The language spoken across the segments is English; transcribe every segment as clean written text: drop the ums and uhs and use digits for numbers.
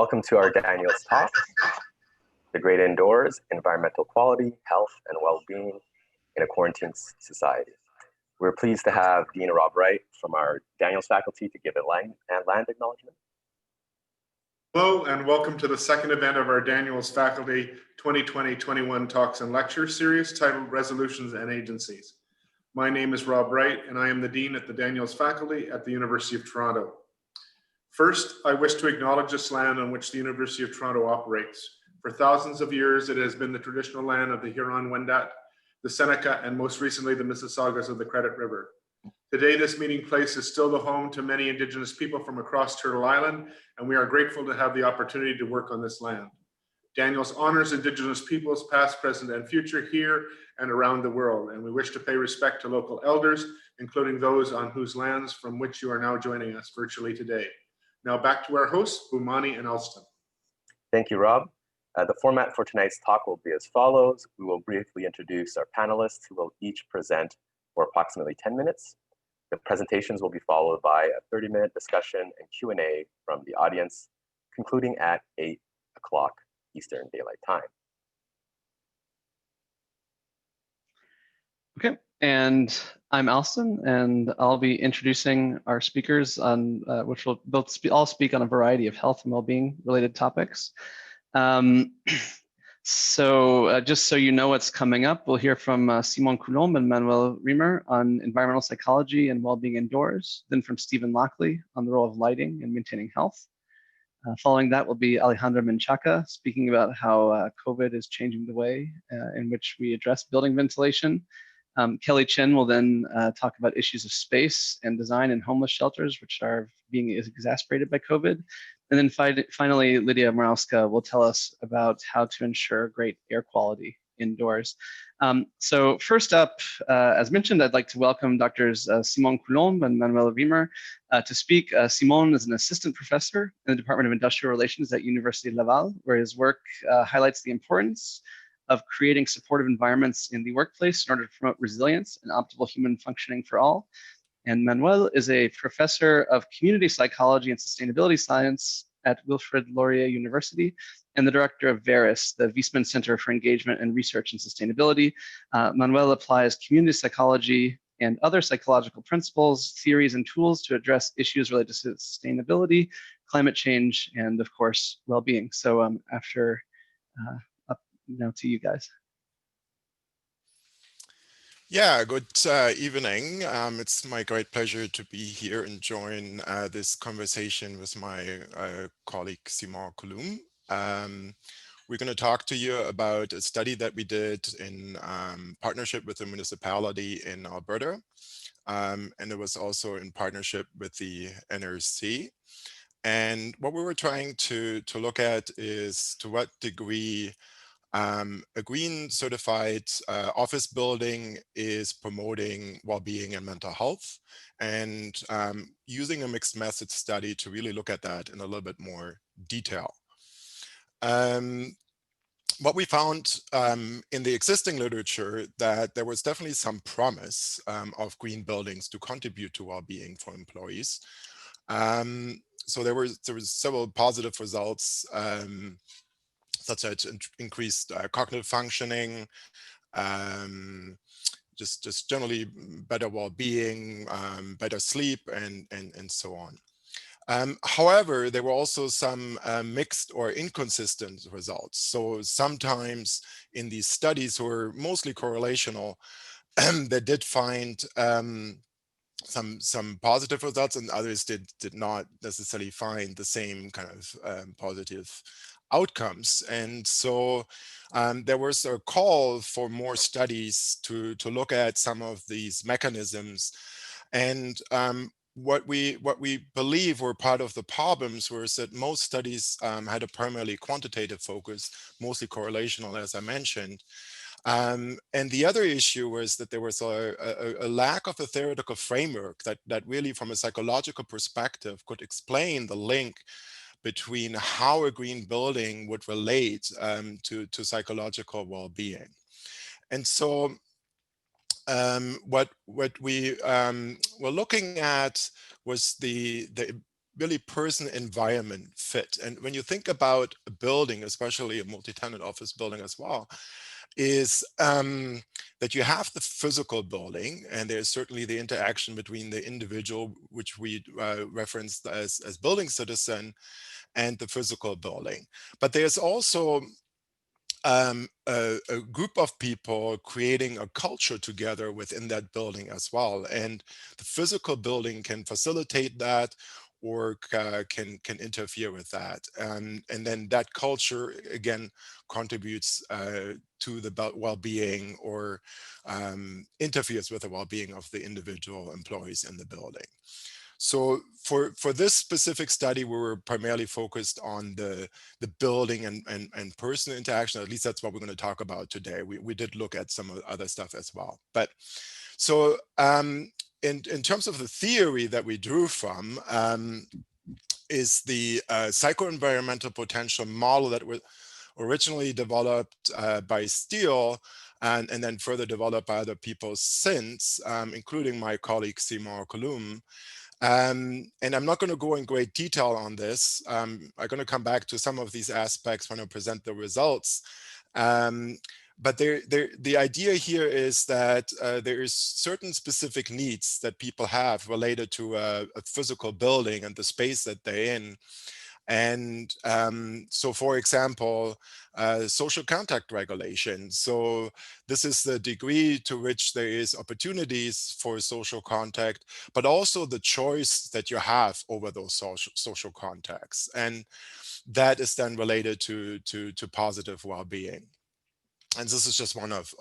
Welcome to our Daniel's talk, The Great Indoors, Environmental Quality, Health, and Well-Being in a Quarantine Society. We're pleased to have Dean Rob Wright from our Daniel's faculty to give a land acknowledgement. Hello, and welcome to the second event of our Daniel's Faculty 2020-21 Talks and Lecture Series titled Resolutions and Agencies. My name is Rob Wright, and I am the Dean at the Daniel's Faculty at the University of Toronto. First, I wish to acknowledge this land on which the University of Toronto operates. For thousands of years, it has been the traditional land of the Huron-Wendat, the Seneca, and most recently, the Mississaugas of the Credit River. Today, this meeting place is still the home to many Indigenous people from across Turtle Island, and we are grateful to have the opportunity to work on this land. Daniel's honors Indigenous peoples, past, present, and future here and around the world, and we wish to pay respect to local elders, including those on whose lands from which you are now joining us virtually today. Now back to our hosts, Bomani and Alstan. Thank you, Rob. The format for tonight's talk will be as follows. We will briefly introduce our panelists who will each present for approximately 10 minutes. The presentations will be followed by a 30-minute discussion and Q&A from the audience, concluding at 8 o'clock Eastern Daylight Time. Okay, and I'm Alstan, and I'll be introducing our speakers on which will both all speak on a variety of health and well-being related topics. Just so you know what's coming up, we'll hear from Simon Coulombe and Manuel Riemer on environmental psychology and well-being indoors, then from Stephen Lockley on the role of lighting and maintaining health. Following that will be Alejandra Menchaca speaking about how COVID is changing the way in which we address building ventilation. Kellie Chen will then talk about issues of space and design in homeless shelters, which are being exacerbated by COVID. And then finally, Lidia Morawska will tell us about how to ensure great air quality indoors. So first up, as mentioned, I'd like to welcome Drs. Simon Coulombe and Manuel Riemer to speak. Simon is an assistant professor in the Department of Industrial Relations at University of Laval, where his work highlights the importance of creating supportive environments in the workplace in order to promote resilience and optimal human functioning for all. And Manuel is a professor of community psychology and sustainability science at Wilfrid Laurier University and the director of VERIS, the Viessmann Center for Engagement and Research in Sustainability. Manuel applies community psychology and other psychological principles, theories, and tools to address issues related to sustainability, climate change, and of course, well-being. So up now to you guys. Yeah, good evening. It's my great pleasure to be here and join this conversation with my colleague Simon Coulombe. We're going to talk to you about a study that we did in partnership with the municipality in Alberta, and it was also in partnership with the NRC. And what we were trying to look at is to what degree a green certified office building is promoting well-being and mental health, and using a mixed method study to really look at that in a little bit more detail. What we found in the existing literature that there was definitely some promise of green buildings to contribute to well-being for employees. So there was several positive results, such as increased cognitive functioning, just generally better well-being, better sleep, and so on. However, there were also some mixed or inconsistent results. So sometimes in these studies were mostly correlational, they did find some positive results, and others did not necessarily find the same kind of positive outcomes. And so there was a call for more studies to look at some of these mechanisms. And what we believe were part of the problems was that most studies had a primarily quantitative focus, mostly correlational, as I mentioned. And the other issue was that there was a lack of a theoretical framework that really, from a psychological perspective, could explain the link between how a green building would relate to psychological well-being. And so what we were looking at was the really person-environment fit. And when you think about a building, especially a multi-tenant office building as well, is that you have the physical building, and there's certainly the interaction between the individual, which we referenced as building citizen, and the physical building. But there's also a group of people creating a culture together within that building as well. And the physical building can facilitate that, or can interfere with that. And then that culture, again, contributes to the well-being, or interferes with the well-being of the individual employees in the building. So for this specific study, we were primarily focused on the building and personal interaction. At least that's what we're going to talk about today. We did look at some of the other stuff as well. But so in terms of the theory that we drew from, is the psycho-environmental potential model that was originally developed by Steele, and then further developed by other people since, including my colleague Seymour Coulombe. And I'm not going to go in great detail on this. I'm going to come back to some of these aspects when I present the results. But the idea here is that there is certain specific needs that people have related to a physical building and the space that they're in. And so, for example, social contact regulation. So this is the degree to which there is opportunities for social contact, but also the choice that you have over those social contacts. And that is then related to positive well-being. And this is just one of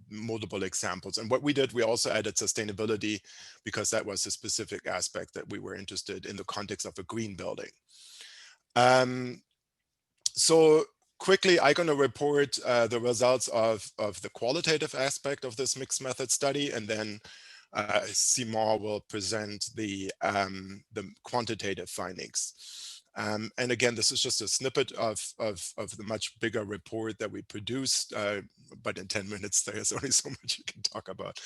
multiple examples. And what we did, we also added sustainability, because that was a specific aspect that we were interested in the context of a green building. So quickly, I'm going to report the results of the qualitative aspect of this mixed method study, and then Seymour will present the quantitative findings. And again, this is just a snippet of the much bigger report that we produced, but in 10 minutes, there's only so much you can talk about.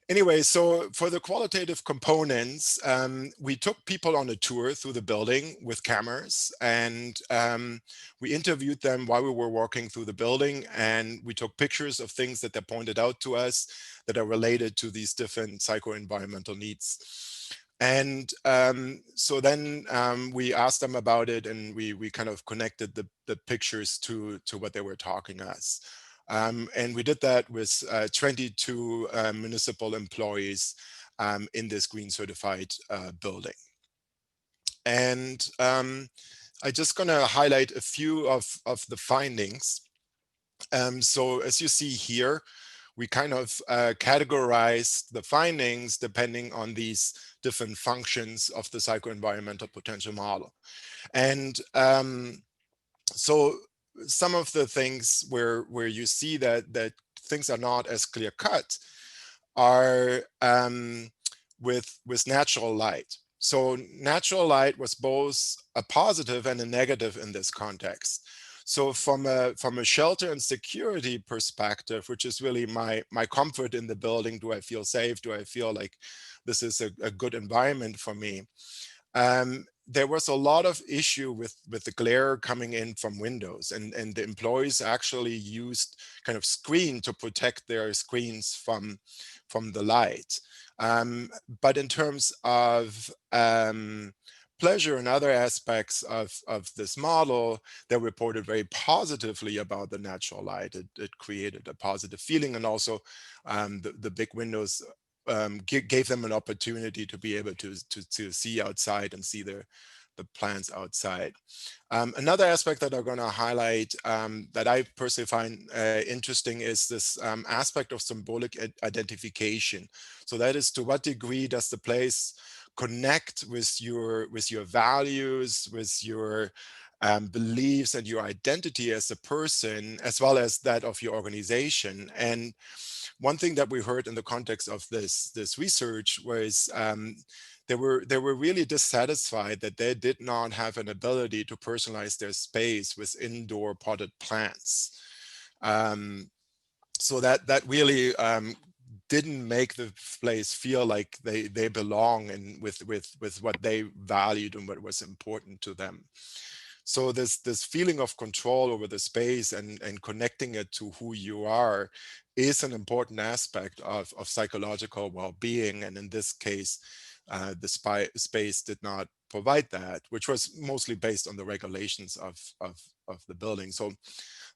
Anyway, so for the qualitative components, we took people on a tour through the building with cameras, and we interviewed them while we were walking through the building, and we took pictures of things that they pointed out to us that are related to these different psycho-environmental needs. And so then we asked them about it, and we kind of connected the pictures to what they were talking us. And we did that with 22 municipal employees in this green certified building. And I'm just going to highlight a few of the findings. So as you see here, we kind of categorize the findings depending on these different functions of the psycho-environmental potential model. And so some of the things where you see that things are not as clear cut are with natural light. So natural light was both a positive and a negative in this context. So from a shelter and security perspective, which is really my comfort in the building, do I feel safe? Do I feel like this is a good environment for me? There was a lot of issue with the glare coming in from windows, and the employees actually used kind of screen to protect their screens from the light. But in terms of pleasure and other aspects of this model, they reported very positively about the natural light. It created a positive feeling, and also the big windows gave them an opportunity to be able to see outside and see the plants outside. Another aspect that I'm going to highlight that I personally find interesting is this aspect of symbolic identification. So that is, to what degree does the place connect with your values, with your beliefs and your identity as a person, as well as that of your organization. And one thing that we heard in the context of this research was they were really dissatisfied that they did not have an ability to personalize their space with indoor potted plants. So that really didn't make the place feel like they belong and with what they valued and what was important to them. So this feeling of control over the space and connecting it to who you are is an important aspect of psychological well-being. And in this case, the space did not provide that, which was mostly based on the regulations of the building. So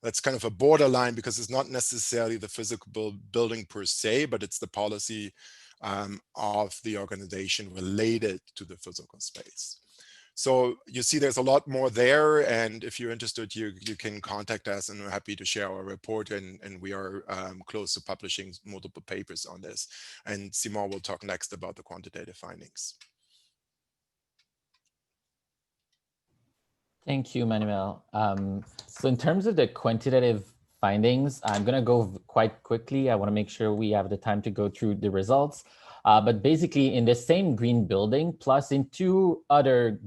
that's kind of a borderline, because it's not necessarily the physical building per se, but it's the policy of the organization related to the physical space. So you see there's a lot more there, and if you're interested, you can contact us, and we're happy to share our report, and we are close to publishing multiple papers on this. And Simon will talk next about the quantitative findings. Thank you, Manuel. So in terms of the quantitative findings, I'm going to go quite quickly. I want to make sure we have the time to go through the results. But basically, in the same green building, plus in two other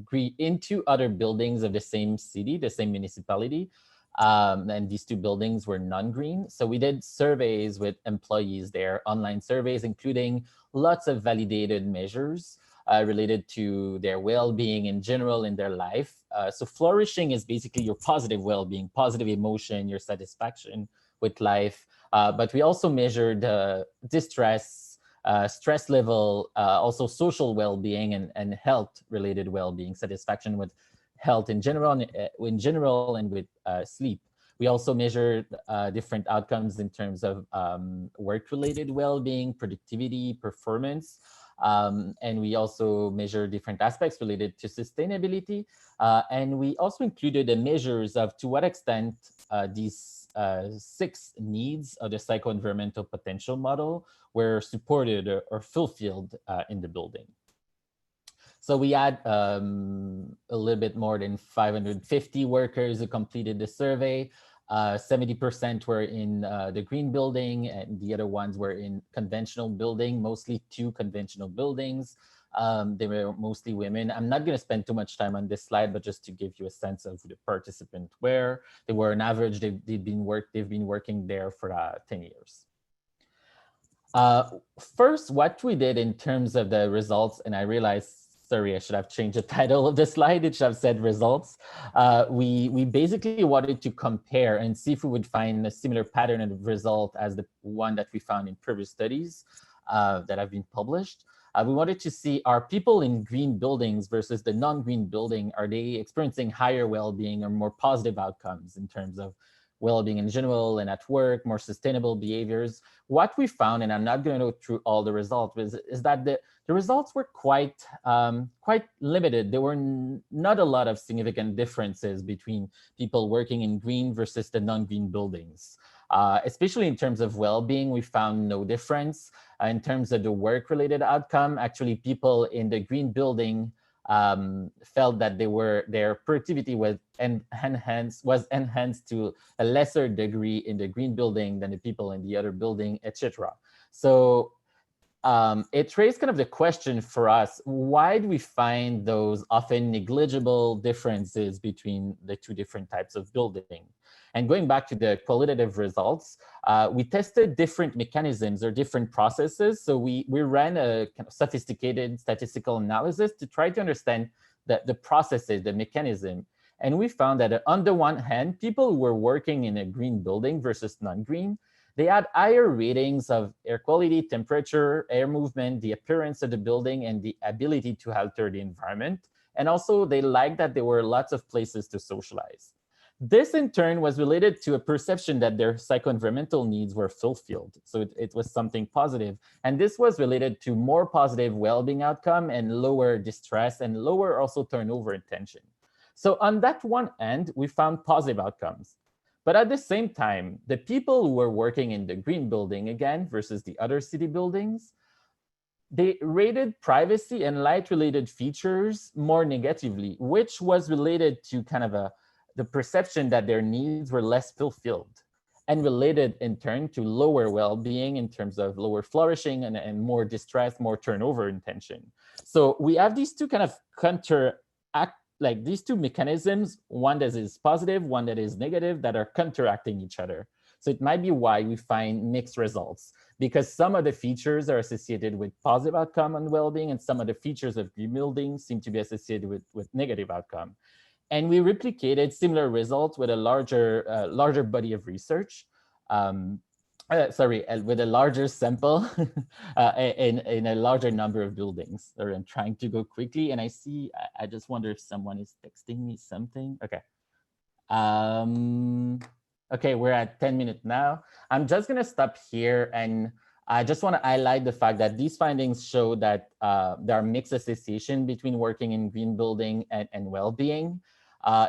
buildings of the same city, the same municipality, and these two buildings were non-green. So we did surveys with employees there, online surveys, including lots of validated measures related to their well-being in general in their life. So flourishing is basically your positive well-being, positive emotion, your satisfaction with life. But we also measured distress, stress level, also social well-being and health-related well-being, satisfaction with health in general and with sleep. We also measured different outcomes in terms of work-related well-being, productivity, performance. And we also measure different aspects related to sustainability. And we also included the measures of to what extent these 6 needs of the psycho-environmental potential model were supported or fulfilled in the building. So we had a little bit more than 550 workers who completed the survey. 70% were in the green building, and the other ones were in conventional building, mostly 2 conventional buildings. They were mostly women. I'm not going to spend too much time on this slide, but just to give you a sense of who the participants were. They were on average, they've been working there for 10 years. First, what we did in terms of the results, and I realized, sorry, I should have changed the title of the slide. It should have said results. We basically wanted to compare and see if we would find a similar pattern of result as the one that we found in previous studies that have been published. We wanted to see, are people in green buildings versus the non-green building, are they experiencing higher well-being or more positive outcomes in terms of well-being in general and at work, more sustainable behaviors? What we found, and I'm not going to go through all the results, is that the results were quite limited. There were not a lot of significant differences between people working in green versus the non-green buildings. Especially in terms of well-being, we found no difference. In terms of the work-related outcome, actually people in the green building felt that their productivity was enhanced to a lesser degree in the green building than the people in the other building, etc. So it raised kind of the question for us, why do we find those often negligible differences between the 2 different types of building? And going back to the qualitative results, we tested different mechanisms or different processes. So we ran a kind of sophisticated statistical analysis to try to understand the processes, the mechanism. And we found that on the one hand, people who were working in a green building versus non-green, they had higher ratings of air quality, temperature, air movement, the appearance of the building, and the ability to alter the environment. And also they liked that there were lots of places to socialize. This in turn was related to a perception that their psycho-environmental needs were fulfilled. So it was something positive. And this was related to more positive well-being outcome and lower distress and lower also turnover and tension. So on that one end, we found positive outcomes. But at the same time, the people who were working in the green building again versus the other city buildings, they rated privacy and light-related features more negatively, which was related to kind of the perception that their needs were less fulfilled, and related in turn to lower well-being in terms of lower flourishing and more distress, more turnover and tension. So we have these 2 kind of these 2 mechanisms, one that is positive, one that is negative, that are counteracting each other. So it might be why we find mixed results, because some of the features are associated with positive outcome on well-being, and some of the features of green building seem to be associated with negative outcome. And we replicated similar results with a larger body of research. With a larger sample in a larger number of buildings. Sorry, I'm trying to go quickly, and I just wonder if someone is texting me something. Okay. Okay, we're at 10 minutes now. I'm just gonna stop here, and I just want to highlight the fact that these findings show that there are mixed association between working in green building and well-being.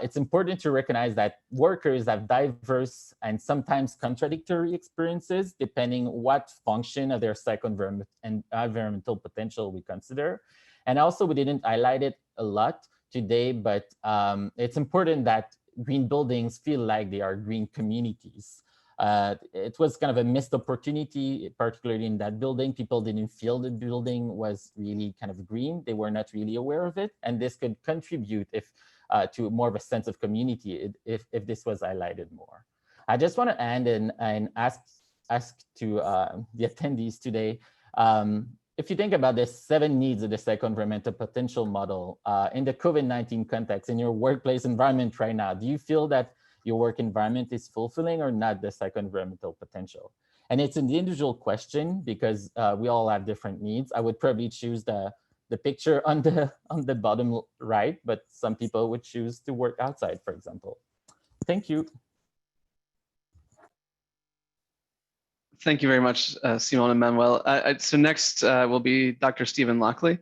It's important to recognize that workers have diverse and sometimes contradictory experiences depending what function of their psycho-environmental potential we consider. And also, we didn't highlight it a lot today, but it's important that green buildings feel like they are green communities. It was kind of a missed opportunity, particularly in that building. People didn't feel the building was really kind of green. They were not really aware of it. And this could contribute to more of a sense of community if this was highlighted more. I just want to end and ask to the attendees today, if you think about the 7 needs of the psycho-environmental potential model in the COVID-19 context, in your workplace environment right now, do you feel that your work environment is fulfilling or not the psycho-environmental potential? And it's an individual question because we all have different needs. I would probably choose the picture on the bottom right, but some people would choose to work outside, for example. Thank you. Thank you very much, Simon and Manuel. So next will be Dr. Stephen Lockley.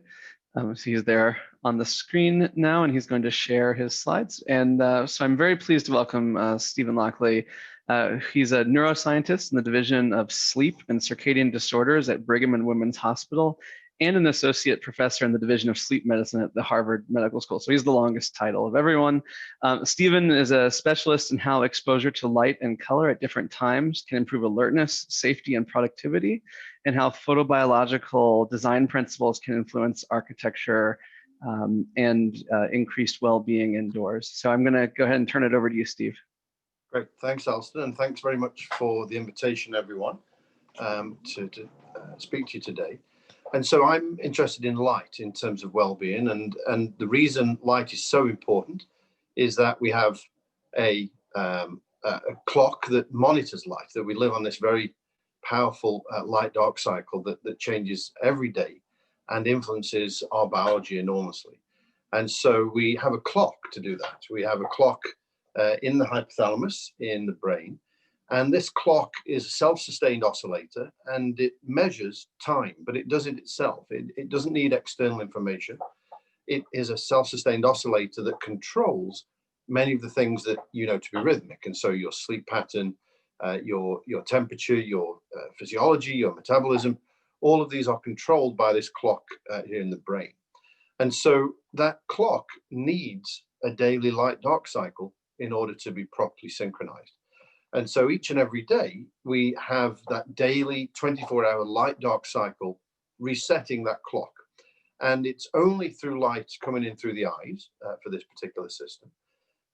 So he's there on the screen now, and he's going to share his slides. And so I'm very pleased to welcome Stephen Lockley. He's a neuroscientist in the Division of Sleep and Circadian Disorders at Brigham and Women's Hospital, and an associate professor in the Division of Sleep Medicine at the Harvard Medical School. So he's the longest title of everyone. Stephen is a specialist in how exposure to light and color at different times can improve alertness, safety, and productivity, and how photobiological design principles can influence architecture and increased well-being indoors. So I'm gonna go ahead and turn it over to you, Steve. Great, thanks, Alstan, and thanks very much for the invitation, everyone, to speak to you today. And so I'm interested in light in terms of well-being, and the reason light is so important is that we have a clock that monitors light, that we live on this very powerful light-dark cycle that changes every day and influences our biology enormously. And so we have a clock to do that. We have a clock in the hypothalamus in the brain. And this clock is a self-sustained oscillator, and it measures time, but it does it itself. It doesn't need external information. It is a self-sustained oscillator that controls many of the things that you know to be rhythmic. And so your sleep pattern, your temperature, your physiology, your metabolism, all of these are controlled by this clock here in the brain. And so that clock needs a daily light-dark cycle in order to be properly synchronized. And so each and every day, we have that daily 24-hour light-dark cycle resetting that clock. And it's only through light coming in through the eyes for this particular system.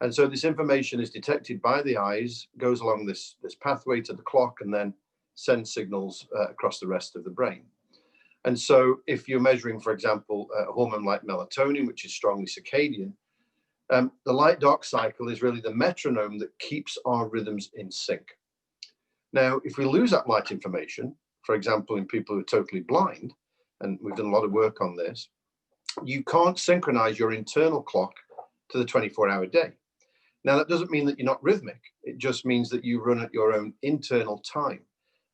And so this information is detected by the eyes, goes along this pathway to the clock, and then sends signals across the rest of the brain. And so if you're measuring, for example, a hormone like melatonin, which is strongly circadian, the light-dark cycle is really the metronome that keeps our rhythms in sync. Now, if we lose that light information, for example, in people who are totally blind, and we've done a lot of work on this, you can't synchronize your internal clock to the 24-hour day. Now, that doesn't mean that you're not rhythmic. It just means that you run at your own internal time.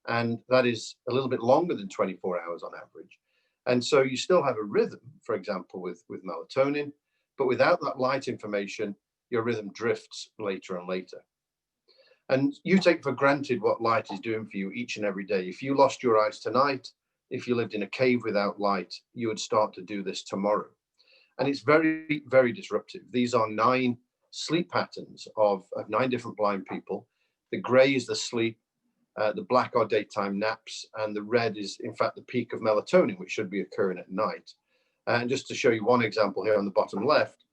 And that is a little bit longer than 24 hours on average. And so you still have a rhythm, for example, with melatonin, but without that light information, your rhythm drifts later and later. And you take for granted what light is doing for you each and every day. If you lost your eyes tonight, if you lived in a cave without light, you would start to do this tomorrow. And it's very, very disruptive. These are 9 sleep patterns of 9 different blind people. The gray is the sleep, the black are daytime naps, and the red is, in fact, the peak of melatonin, which should be occurring at night. And just to show you one example here on the bottom left,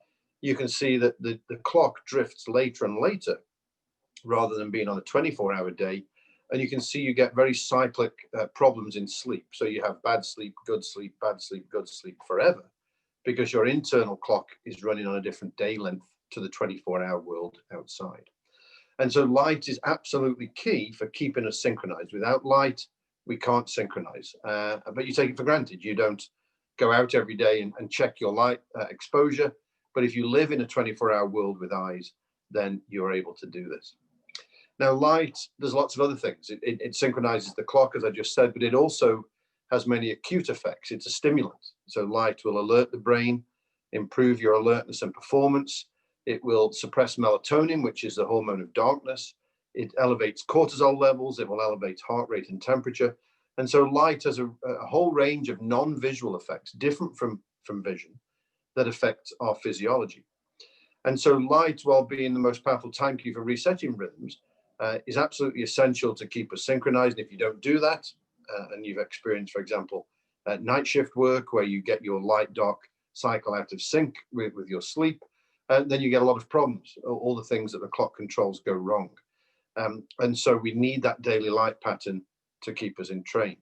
you can see that the clock drifts later and later rather than being on a 24-hour day. And you can see you get very cyclic problems in sleep. So you have bad sleep, good sleep, bad sleep, good sleep forever, because your internal clock is running on a different day length to the 24-hour world outside. And so light is absolutely key for keeping us synchronized. Without light, we can't synchronize, but you take it for granted. You don't go out every day and check your light exposure. But if you live in a 24-hour world with eyes, then you're able to do this. Now, light, there's lots of other things. It synchronizes the clock, as I just said, but it also has many acute effects. It's a stimulant. So light will alert the brain, improve your alertness and performance. It will suppress melatonin, which is the hormone of darkness. It elevates cortisol levels. It will elevate heart rate and temperature. And so light has a whole range of non-visual effects, different from vision, that affect our physiology. And so light, while being the most powerful time cue for resetting rhythms, is absolutely essential to keep us synchronized. And if you don't do that, and you've experienced, for example, night shift work where you get your light-dark cycle out of sync with your sleep, then you get a lot of problems. All the things that the clock controls go wrong. And so we need that daily light pattern to keep us entrained.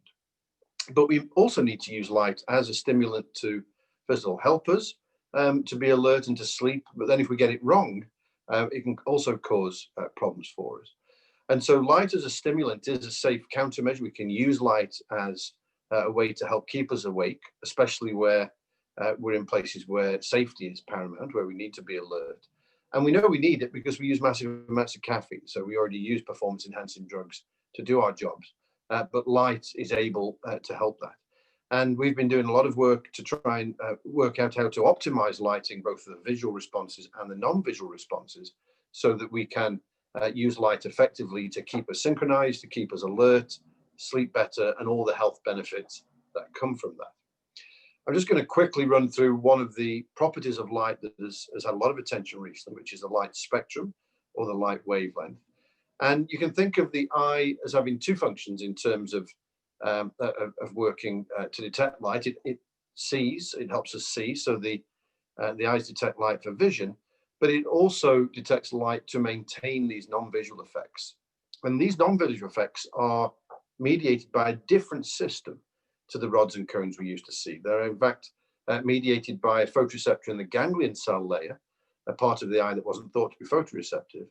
But we also need to use light as a stimulant to, first of all, help us to be alert and to sleep. But then if we get it wrong, it can also cause problems for us. And so light as a stimulant is a safe countermeasure. We can use light as a way to help keep us awake, especially where we're in places where safety is paramount, where we need to be alert. And we know we need it because we use massive amounts of caffeine. So we already use performance enhancing drugs to do our jobs. But light is able to help that. And we've been doing a lot of work to try and work out how to optimize lighting, both the visual responses and the non-visual responses, so that we can use light effectively to keep us synchronized, to keep us alert, sleep better, and all the health benefits that come from that. I'm just going to quickly run through one of the properties of light that has had a lot of attention recently, which is the light spectrum or the light wavelength. And you can think of the eye as having two functions in terms of working to detect light. It sees, it helps us see, so the eyes detect light for vision, but it also detects light to maintain these non-visual effects. And these non-visual effects are mediated by a different system to the rods and cones we used to see. They're in fact mediated by a photoreceptor in the ganglion cell layer, a part of the eye that wasn't thought to be photoreceptive,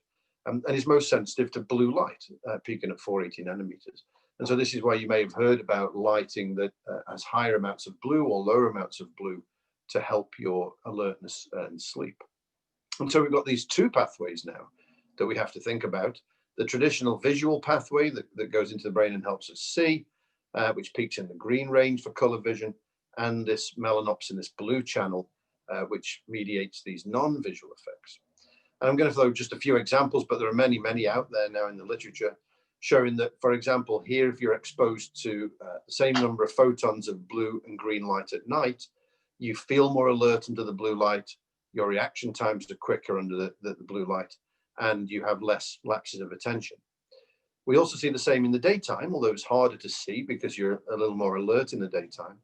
and is most sensitive to blue light, peaking at 480 nanometers. And so this is why you may have heard about lighting that has higher amounts of blue or lower amounts of blue to help your alertness and sleep. And so we've got these two pathways now that we have to think about. The traditional visual pathway that goes into the brain and helps us see, which peaks in the green range for color vision, and this melanopsin, this blue channel, which mediates these non-visual effects. And I'm going to throw just a few examples, but there are many, many out there now in the literature showing that, for example, here, if you're exposed to the same number of photons of blue and green light at night, you feel more alert under the blue light, your reaction times are quicker under the blue light, and you have less lapses of attention. We also see the same in the daytime, although it's harder to see because you're a little more alert in the daytime.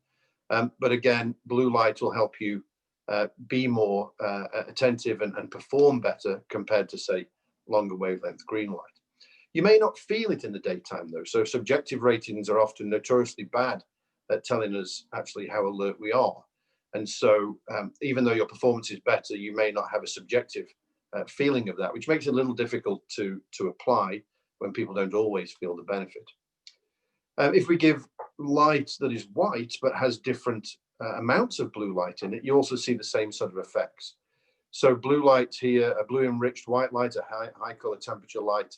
But again, blue light will help you be more attentive and perform better compared to, say, longer wavelength green light. You may not feel it in the daytime, though. So subjective ratings are often notoriously bad at telling us actually how alert we are. And so even though your performance is better, you may not have a subjective feeling of that, which makes it a little difficult to apply when people don't always feel the benefit. If we give light that is white but has different amounts of blue light in it, you also see the same sort of effects. So blue light here, a blue enriched white light, a high color temperature light,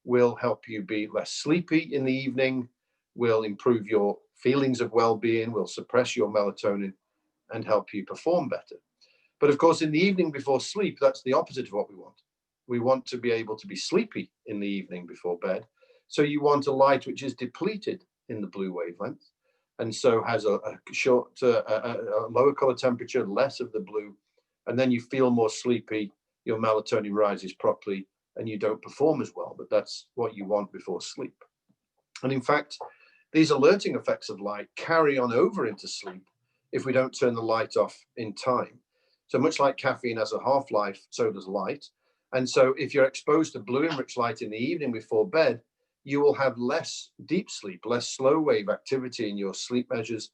will help you be less sleepy in the evening, will improve your feelings of well-being, will suppress your melatonin and help you perform better. But of course, in the evening before sleep, that's the opposite of what we want. We want to be able to be sleepy in the evening before bed. So you want a light which is depleted in the blue wavelength, and so has a lower color temperature, less of the blue, and then you feel more sleepy, your melatonin rises properly, and you don't perform as well, but that's what you want before sleep. And in fact, these alerting effects of light carry on over into sleep if we don't turn the light off in time. So much like caffeine has a half-life, so does light. And so if you're exposed to blue enriched light in the evening before bed, you will have less deep sleep, less slow wave activity in your sleep measures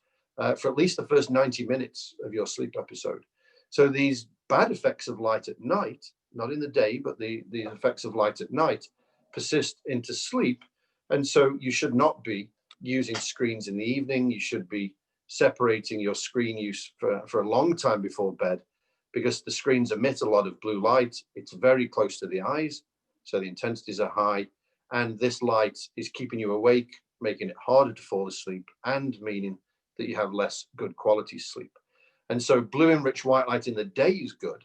for at least the first 90 minutes of your sleep episode. So these bad effects of light at night, not in the day, but the effects of light at night persist into sleep. And so you should not be using screens in the evening. You should be separating your screen use for a long time before bed, because the screens emit a lot of blue light. It's very close to the eyes, so the intensities are high. And this light is keeping you awake, making it harder to fall asleep, and meaning that you have less good quality sleep. And so blue enriched white light in the day is good,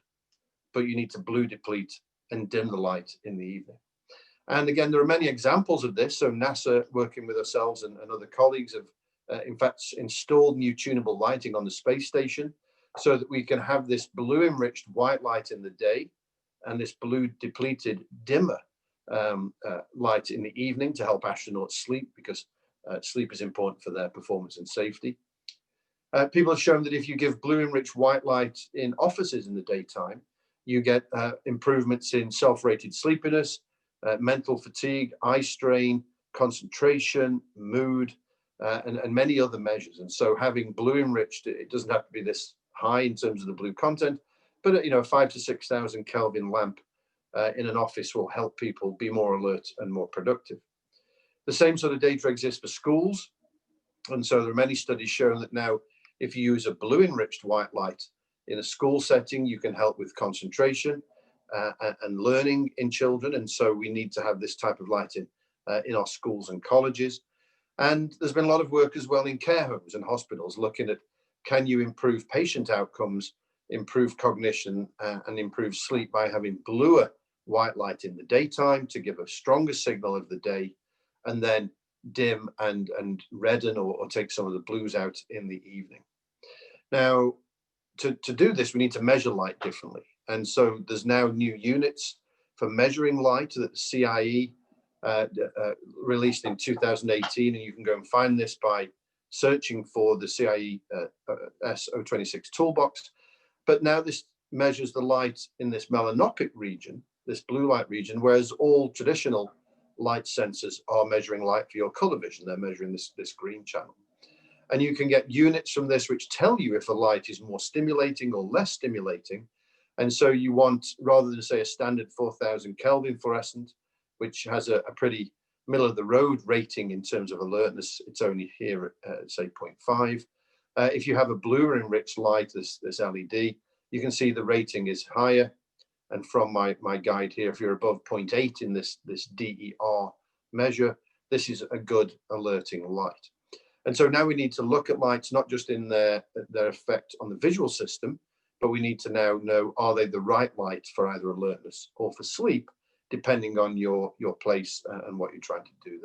but you need to blue deplete and dim the light in the evening. And again, there are many examples of this. So NASA, working with ourselves and other colleagues, have in fact installed new tunable lighting on the space station so that we can have this blue enriched white light in the day and this blue depleted dimmer light in the evening to help astronauts sleep, because sleep is important for their performance and safety. People have shown that if you give blue enriched white light in offices in the daytime, you get improvements in self-rated sleepiness, mental fatigue, eye strain, concentration, mood, and many other measures. And so having blue enriched, it doesn't have to be this high in terms of the blue content, but a 5,000 to 6,000 Kelvin lamp in an office will help people be more alert and more productive. The same sort of data exists for schools. And so there are many studies showing that now, if you use a blue enriched white light in a school setting, you can help with concentration and learning in children. And so we need to have this type of lighting in our schools and colleges. And there's been a lot of work as well in care homes and hospitals looking at, can you improve patient outcomes, improve cognition, and improve sleep by having bluer white light in the daytime to give a stronger signal of the day, and then dim and redden or take some of the blues out in the evening. Now, to do this, we need to measure light differently. And so there's now new units for measuring light that the CIE released in 2018, and you can go and find this by searching for the CIE S026 toolbox. But now this measures the light in this melanopic region, this blue light region, whereas all traditional light sensors are measuring light for your color vision. They're measuring this green channel. And you can get units from this which tell you if a light is more stimulating or less stimulating. And so you want, rather than say a standard 4,000 Kelvin fluorescent, which has a pretty middle of the road rating in terms of alertness, it's only here at say 0.5. If you have a blue enriched light, this LED, you can see the rating is higher. And from my guide here, if you're above 0.8 in this DER measure, this is a good alerting light. And so now we need to look at lights, not just in their effect on the visual system, but we need to now know, are they the right lights for either alertness or for sleep, depending on your place and what you're trying to do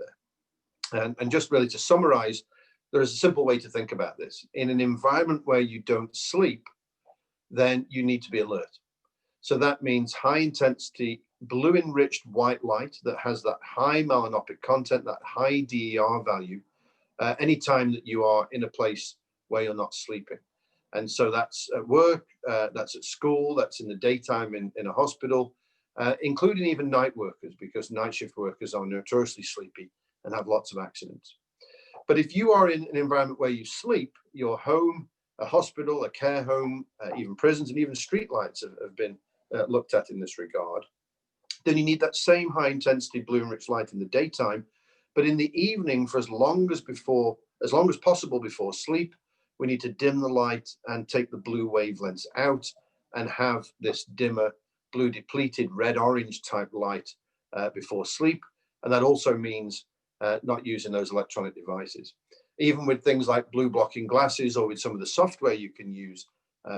there. And just really to summarize, there is a simple way to think about this. In an environment where you don't sleep, then you need to be alert. So that means high intensity, blue enriched white light that has that high melanopic content, that high DER value, anytime that you are in a place where you're not sleeping. And so that's at work, that's at school, that's in the daytime in a hospital, including even night workers, because night shift workers are notoriously sleepy and have lots of accidents. But if you are in an environment where you sleep, your home, a hospital, a care home, even prisons and even street lights have been looked at in this regard, then you need that same high intensity blue enriched light in the daytime. But in the evening, for as long as possible before sleep, we need to dim the light and take the blue wavelengths out and have this dimmer, blue depleted, red-orange type light before sleep. And that also means not using those electronic devices. Even with things like blue blocking glasses, or with some of the software you can use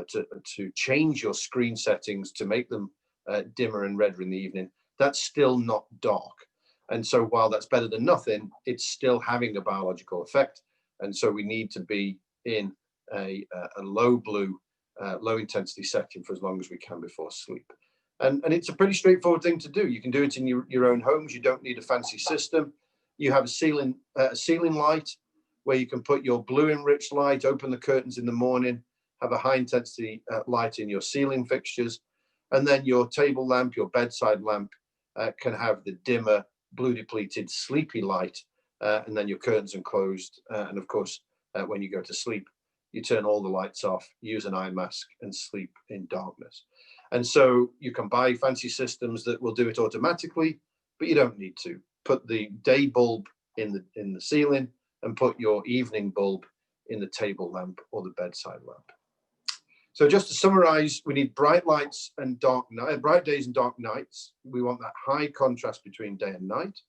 to change your screen settings to make them dimmer and redder in the evening, that's still not dark. And so while that's better than nothing, it's still having a biological effect. And so we need to be in a low blue, low intensity setting for as long as we can before sleep. And it's a pretty straightforward thing to do. You can do it in your own homes. You don't need a fancy system. You have a ceiling light where you can put your blue enriched light, open the curtains in the morning, have a high intensity light in your ceiling fixtures. And then your table lamp, your bedside lamp can have the dimmer blue depleted, sleepy light, and then your curtains are closed. And of course, when you go to sleep, you turn all the lights off, use an eye mask, and sleep in darkness. And so you can buy fancy systems that will do it automatically, but you don't need to. Put the day bulb in the ceiling and put your evening bulb in the table lamp or the bedside lamp. So just to summarize, we need bright lights and bright days and dark nights. We want that high contrast between day and night.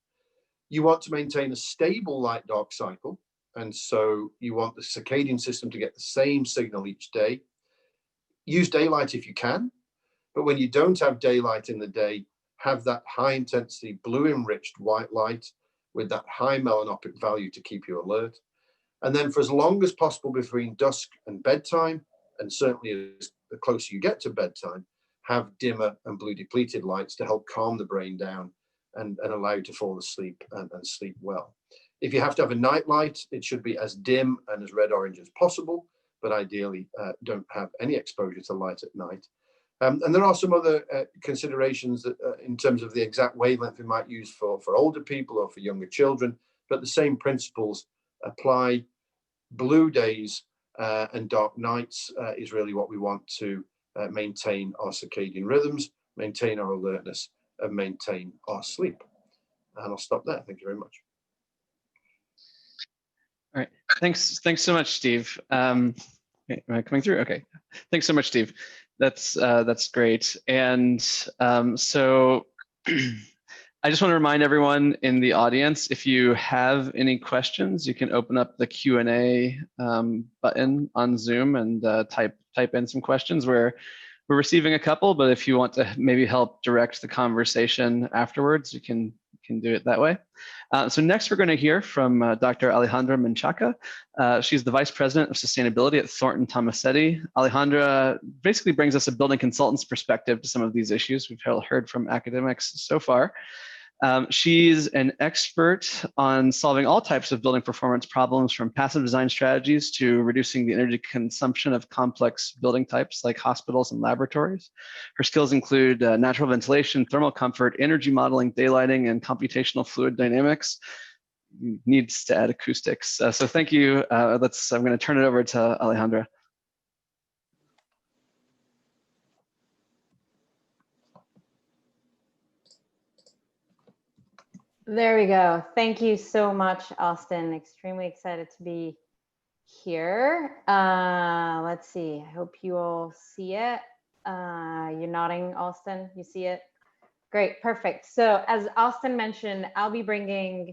You want to maintain a stable light-dark cycle. And so you want the circadian system to get the same signal each day. Use daylight if you can, but when you don't have daylight in the day, have that high intensity blue enriched white light with that high melanopic value to keep you alert. And then for as long as possible between dusk and bedtime, and certainly as the closer you get to bedtime, have dimmer and blue depleted lights to help calm the brain down and allow you to fall asleep and sleep well. If you have to have a night light, it should be as dim and as red-orange as possible, but ideally don't have any exposure to light at night. And there are some other considerations that, in terms of the exact wavelength we might use for older people or for younger children, but the same principles apply. Blue days and dark nights is really what we want to maintain our circadian rhythms, maintain our alertness, and maintain our sleep. And I'll stop there. Thank you very much. All right, thanks so much, Steve. Okay, am I coming through? Okay, thanks so much, Steve. That's great. And so I just want to remind everyone in the audience, if you have any questions, you can open up the Q&A button on Zoom and type in some questions. We're receiving a couple, but if you want to maybe help direct the conversation afterwards, you can do it that way. So next we're going to hear from Dr. Alejandra Menchaca. She's the Vice President of Sustainability at Thornton Tomasetti. Alejandra basically brings us a building consultant's perspective to some of these issues we've heard from academics so far. She's an expert on solving all types of building performance problems, from passive design strategies to reducing the energy consumption of complex building types like hospitals and laboratories. Her skills include natural ventilation, thermal comfort, energy modeling, daylighting, and computational fluid dynamics. Needs to add acoustics. So thank you. I'm going to turn it over to Alejandra. There we go. Thank you so much, Alstan. Extremely excited to be here. Let's see. I hope you all see it. You're nodding, Alstan. You see it? Great. Perfect. So as Alstan mentioned, I'll be bringing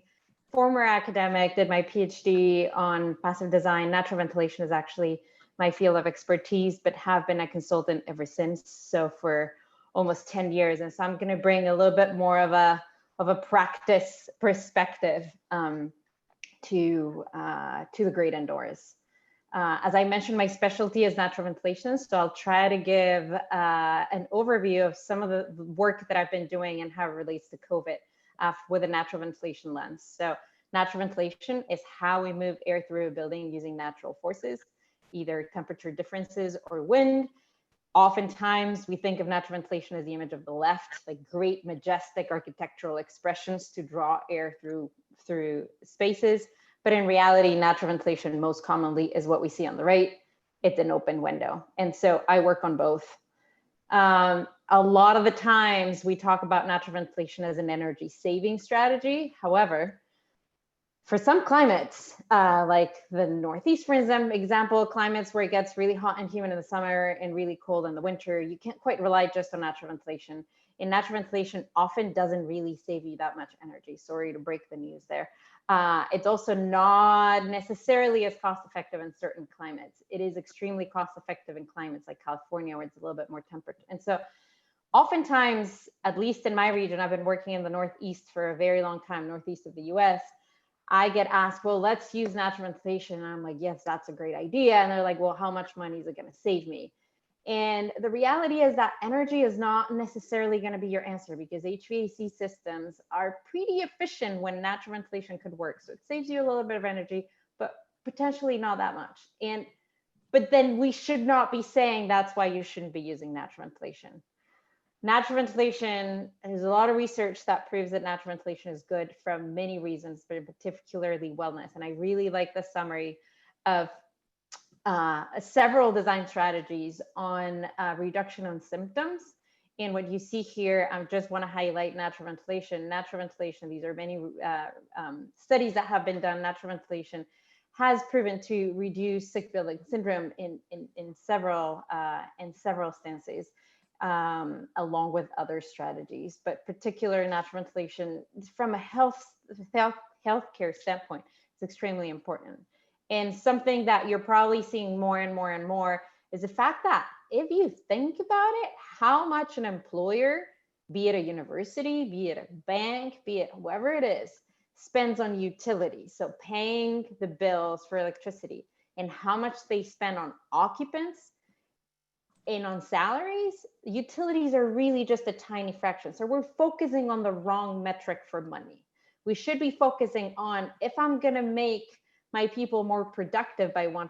former academic, did my PhD on passive design. Natural ventilation is actually my field of expertise, but have been a consultant ever since. So for almost 10 years. And so I'm going to bring a little bit more of a practice perspective to the great indoors. As I mentioned, my specialty is natural ventilation, so I'll try to give an overview of some of the work that I've been doing and how it relates to COVID with a natural ventilation lens. So natural ventilation is how we move air through a building using natural forces, either temperature differences or wind. Oftentimes, we think of natural ventilation as the image of the left, like great, majestic architectural expressions to draw air through spaces. But in reality, natural ventilation most commonly is what we see on the right. It's an open window. And so I work on both. A lot of the times we talk about natural ventilation as an energy saving strategy. However, for some climates, like the Northeast, for example, climates where it gets really hot and humid in the summer and really cold in the winter, you can't quite rely just on natural ventilation. And natural ventilation often doesn't really save you that much energy. Sorry to break the news there. It's also not necessarily as cost effective in certain climates. It is extremely cost effective in climates like California, where it's a little bit more temperate. And so oftentimes, at least in my region, I've been working in the Northeast for a very long time, Northeast of the US, I get asked, well, let's use natural ventilation. And I'm like, yes, that's a great idea. And they're like, well, how much money is it going to save me? And the reality is that energy is not necessarily going to be your answer, because HVAC systems are pretty efficient when natural ventilation could work. So it saves you a little bit of energy, but potentially not that much. But then we should not be saying that's why you shouldn't be using natural ventilation. natural ventilation, there's a lot of research that proves that natural ventilation is good from many reasons, but particularly wellness. And I really like the summary of several design strategies on reduction on symptoms. And what you see here, I just want to highlight natural ventilation. Natural ventilation, these are many studies that have been done. Natural ventilation has proven to reduce sick building syndrome in several instances, along with other strategies. But particular natural ventilation from a healthcare standpoint is extremely important. And something that you're probably seeing more and more and more is the fact that if you think about it, how much an employer, be it a university, be it a bank, be it whoever it is, spends on utilities, so paying the bills for electricity, and how much they spend on occupants and on salaries, utilities are really just a tiny fraction. So we're focusing on the wrong metric for money. We should be focusing on, if I'm going to make my people more productive by 1%,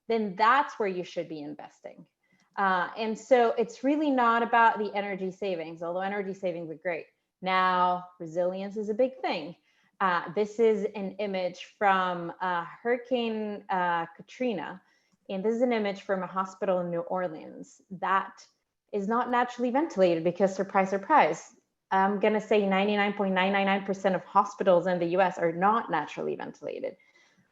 then that's where you should be investing. And so it's really not about the energy savings, although energy savings are great. Now, resilience is a big thing. This is an image from Hurricane Katrina, and this is an image from a hospital in New Orleans that is not naturally ventilated because, surprise, surprise, I'm going to say 99.999% of hospitals in the US are not naturally ventilated.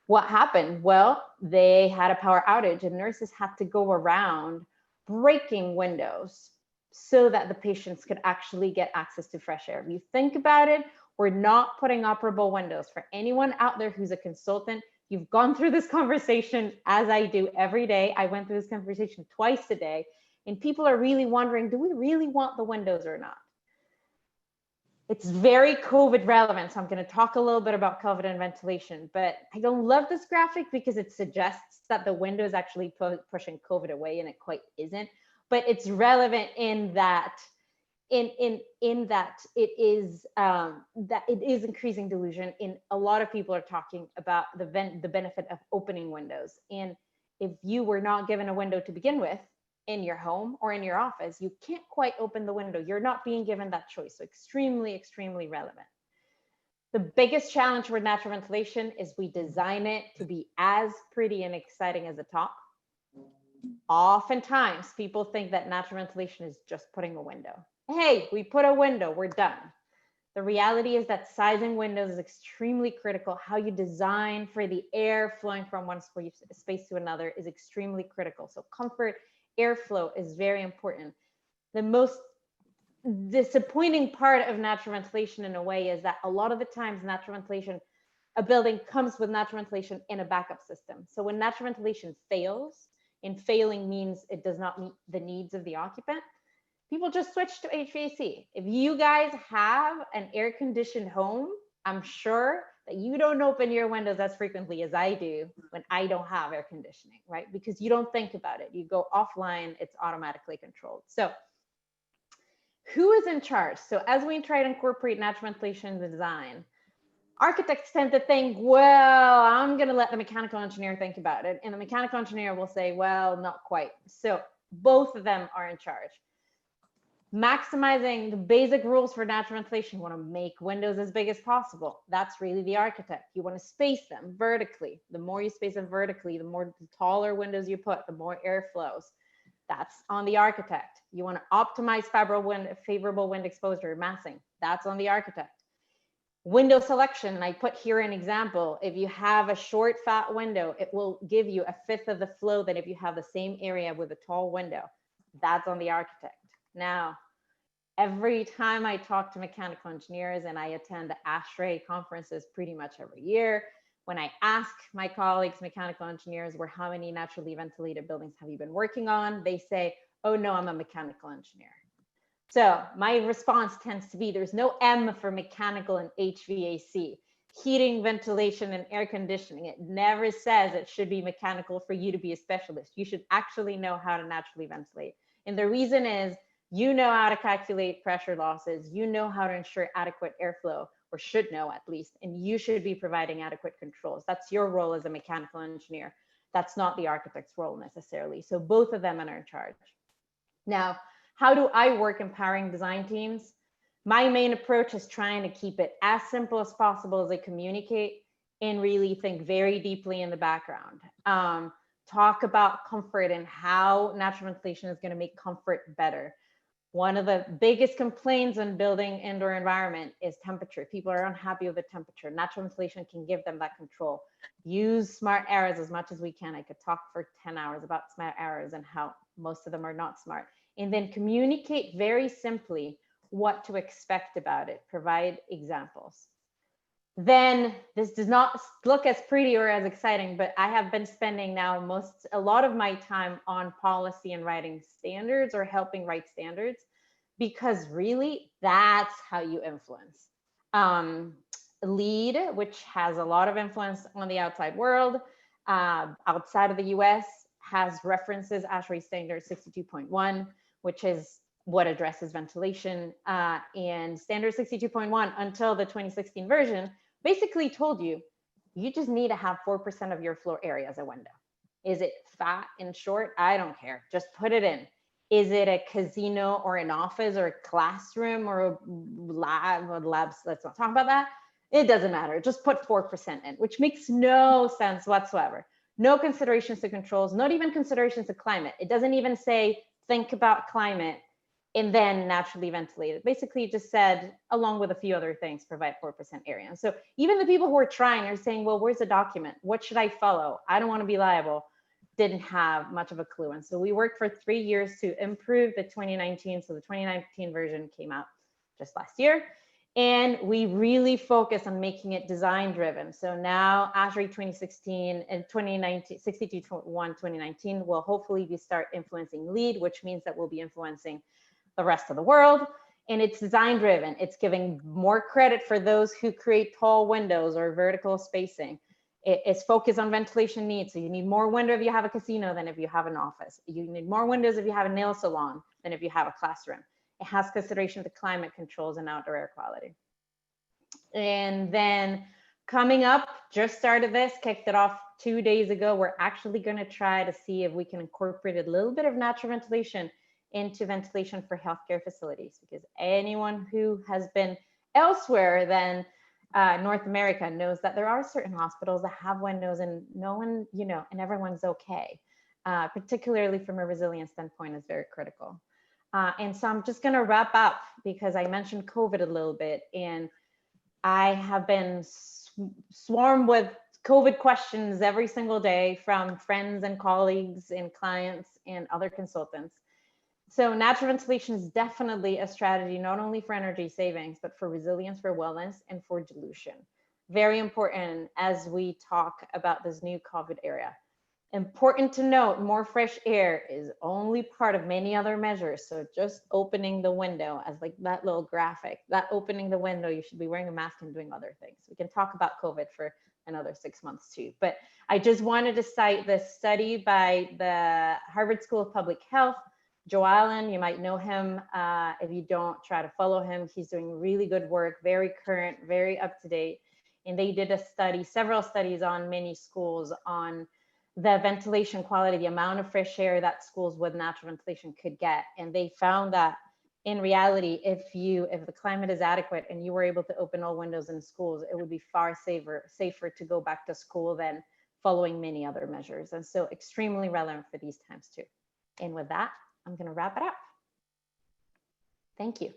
What happened? Well, they had a power outage and nurses had to go around breaking windows so that the patients could actually get access to fresh air. If you think about it, we're not putting operable windows. For anyone out there who's a consultant, you've gone through this conversation as I do every day. I went through this conversation twice a day, and people are really wondering, do we really want the windows or not? It's very COVID relevant. So I'm going to talk a little bit about COVID and ventilation, but I don't love this graphic because it suggests that the window is actually pushing COVID away, and it quite isn't. But it's relevant in that that it is increasing delusion. In a lot of people are talking about the benefit of opening windows. And if you were not given a window to begin with, in your home or in your office, you can't quite open the window. You're not being given that choice. So extremely, extremely relevant. The biggest challenge with natural ventilation is we design it to be as pretty and exciting as the top. Oftentimes people think that natural ventilation is just putting a window. Hey, we put a window, we're done. The reality is that sizing windows is extremely critical. How you design for the air flowing from one space to another is extremely critical. So comfort, airflow is very important. The most disappointing part of natural ventilation in a way is that a lot of the times natural ventilation, a building comes with natural ventilation in a backup system. So when natural ventilation fails, and failing means it does not meet the needs of the occupant, people just switch to HVAC. If you guys have an air-conditioned home, I'm sure that you don't open your windows as frequently as I do when I don't have air conditioning, right? Because you don't think about it. You go offline, it's automatically controlled. So who is in charge? So as we try to incorporate natural ventilation in the design, architects tend to think, well, I'm going to let the mechanical engineer think about it. And the mechanical engineer will say, well, not quite. So both of them are in charge. Maximizing the basic rules for natural ventilation. You want to make windows as big as possible. That's really the architect. You want to space them vertically. The more you space them vertically, the taller windows you put, the more air flows. That's on the architect. You want to optimize favorable wind exposure massing. That's on the architect. Window selection, and I put here an example. If you have a short, fat window, it will give you a fifth of the flow than if you have the same area with a tall window. That's on the architect. Now, every time I talk to mechanical engineers, and I attend the ASHRAE conferences pretty much every year, when I ask my colleagues, mechanical engineers, how many naturally ventilated buildings have you been working on? They say, oh no, I'm a mechanical engineer. So my response tends to be, there's no M for mechanical and HVAC, heating, ventilation, and air conditioning. It never says it should be mechanical for you to be a specialist. You should actually know how to naturally ventilate. And the reason is, you know how to calculate pressure losses, you know how to ensure adequate airflow, or should know at least, and you should be providing adequate controls. That's your role as a mechanical engineer. That's not the architect's role necessarily. So both of them are in charge. Now, how do I work empowering design teams? My main approach is trying to keep it as simple as possible as they communicate and really think very deeply in the background. Talk about comfort and how natural ventilation is going to make comfort better. One of the biggest complaints when building indoor environment is temperature. People are unhappy with the temperature. Natural ventilation can give them that control. Use smart arrows as much as we can. I could talk for 10 hours about smart arrows and how most of them are not smart. And then communicate very simply what to expect about it. Provide examples. Then this does not look as pretty or as exciting, but I have been spending now a lot of my time on policy and writing standards or helping write standards, because really that's how you influence. LEED, which has a lot of influence on the outside world, outside of the US, has references ASHRAE standard 62.1, which is what addresses ventilation, and standard 62.1 until the 2016 version basically told you, you just need to have 4% of your floor area as a window. Is it fat and short? I don't care. Just put it in. Is it a casino or an office or a classroom or a lab or labs? Let's not talk about that. It doesn't matter. Just put 4% in, which makes no sense whatsoever. No considerations to controls, not even considerations to climate. It doesn't even say, think about climate and then naturally ventilate it. Basically, it just said, along with a few other things, provide 4% area. And so even the people who are trying are saying, well, where's the document? What should I follow? I don't want to be liable. Didn't have much of a clue. And so we worked for 3 years to improve the 2019. So the 2019 version came out just last year. And we really focus on making it design driven. So now ASHRAE 2016 and 2019, 62.1 2019 will hopefully be start influencing LEED, which means that we'll be influencing the rest of the world. And it's design driven. It's giving more credit for those who create tall windows or vertical spacing. It's focused on ventilation needs. So you need more window if you have a casino than if you have an office. You need more windows if you have a nail salon than if you have a classroom. It has consideration to climate controls and outdoor air quality. And then coming up, just started this, kicked it off 2 days ago. We're actually going to try to see if we can incorporate a little bit of natural ventilation into ventilation for healthcare facilities, because anyone who has been elsewhere than North America knows that there are certain hospitals that have windows and no one, and everyone's okay. Particularly from a resilience standpoint is very critical. And so I'm just gonna wrap up because I mentioned COVID a little bit, and I have been swarmed with COVID questions every single day from friends and colleagues and clients and other consultants. So natural ventilation is definitely a strategy, not only for energy savings, but for resilience, for wellness, and for dilution. Very important as we talk about this new COVID era. Important to note, more fresh air is only part of many other measures. So just opening the window as like that little graphic, that opening the window, you should be wearing a mask and doing other things. We can talk about COVID for another 6 months too. But I just wanted to cite this study by the Harvard School of Public Health. Joe Allen, you might know him. If you don't, try to follow him. He's doing really good work, very current, very up to date. And they did a study, several studies on many schools on the ventilation quality, the amount of fresh air that schools with natural ventilation could get. And they found that in reality, if the climate is adequate and you were able to open all windows in schools, it would be far safer to go back to school than following many other measures. And so extremely relevant for these times too. And with that, I'm going to wrap it up. Thank you.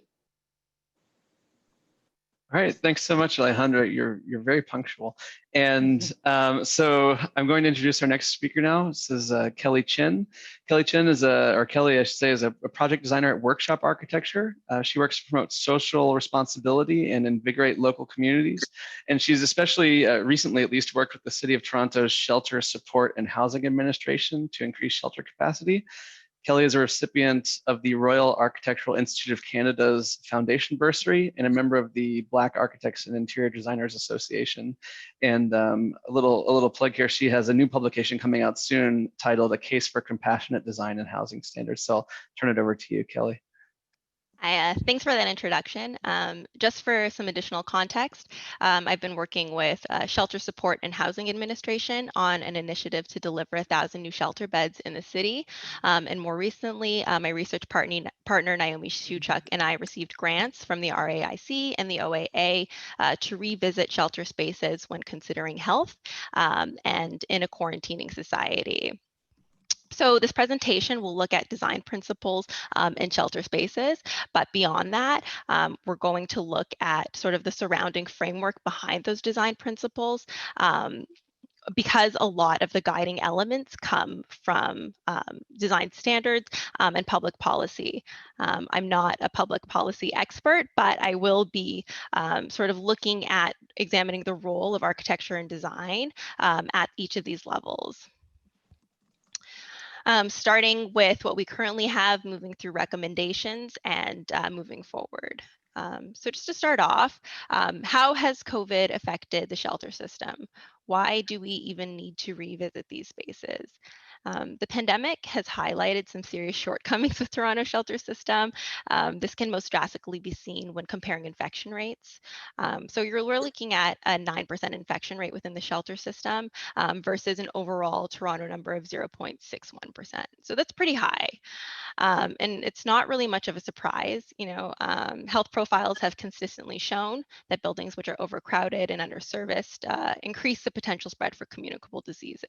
All right, thanks so much, Alejandra. You're very punctual. And so I'm going to introduce our next speaker now. This is Kellie Chin. Kellie Chin is Kellie, I should say, is a project designer at Workshop Architecture. She works to promote social responsibility and invigorate local communities. And she's especially recently, at least, worked with the City of Toronto's Shelter Support and Housing Administration to increase shelter capacity. Kellie is a recipient of the Royal Architectural Institute of Canada's Foundation Bursary and a member of the Black Architects and Interior Designers Association. And a little plug here, she has a new publication coming out soon titled A Case for Compassionate Design and Housing Standards. So I'll turn it over to you, Kellie. Thanks for that introduction. Just for some additional context, I've been working with Shelter Support and Housing Administration on an initiative to deliver 1,000 new shelter beds in the city. And more recently, my research partner Naomi Shuchuk and I received grants from the RAIC and the OAA to revisit shelter spaces when considering health and in a quarantining society. So this presentation will look at design principles in shelter spaces, but beyond that, we're going to look at sort of the surrounding framework behind those design principles, because a lot of the guiding elements come from design standards and public policy. I'm not a public policy expert, but I will be sort of looking at examining the role of architecture and design at each of these levels. Starting with what we currently have, moving through recommendations and moving forward. So just to start off, how has COVID affected the shelter system? Why do we even need to revisit these spaces? The pandemic has highlighted some serious shortcomings with Toronto's shelter system. This can most drastically be seen when comparing infection rates. So we're looking at a 9% infection rate within the shelter system versus an overall Toronto number of 0.61%. So that's pretty high. And it's not really much of a surprise. Health profiles have consistently shown that buildings which are overcrowded and underserviced increase the potential spread for communicable diseases.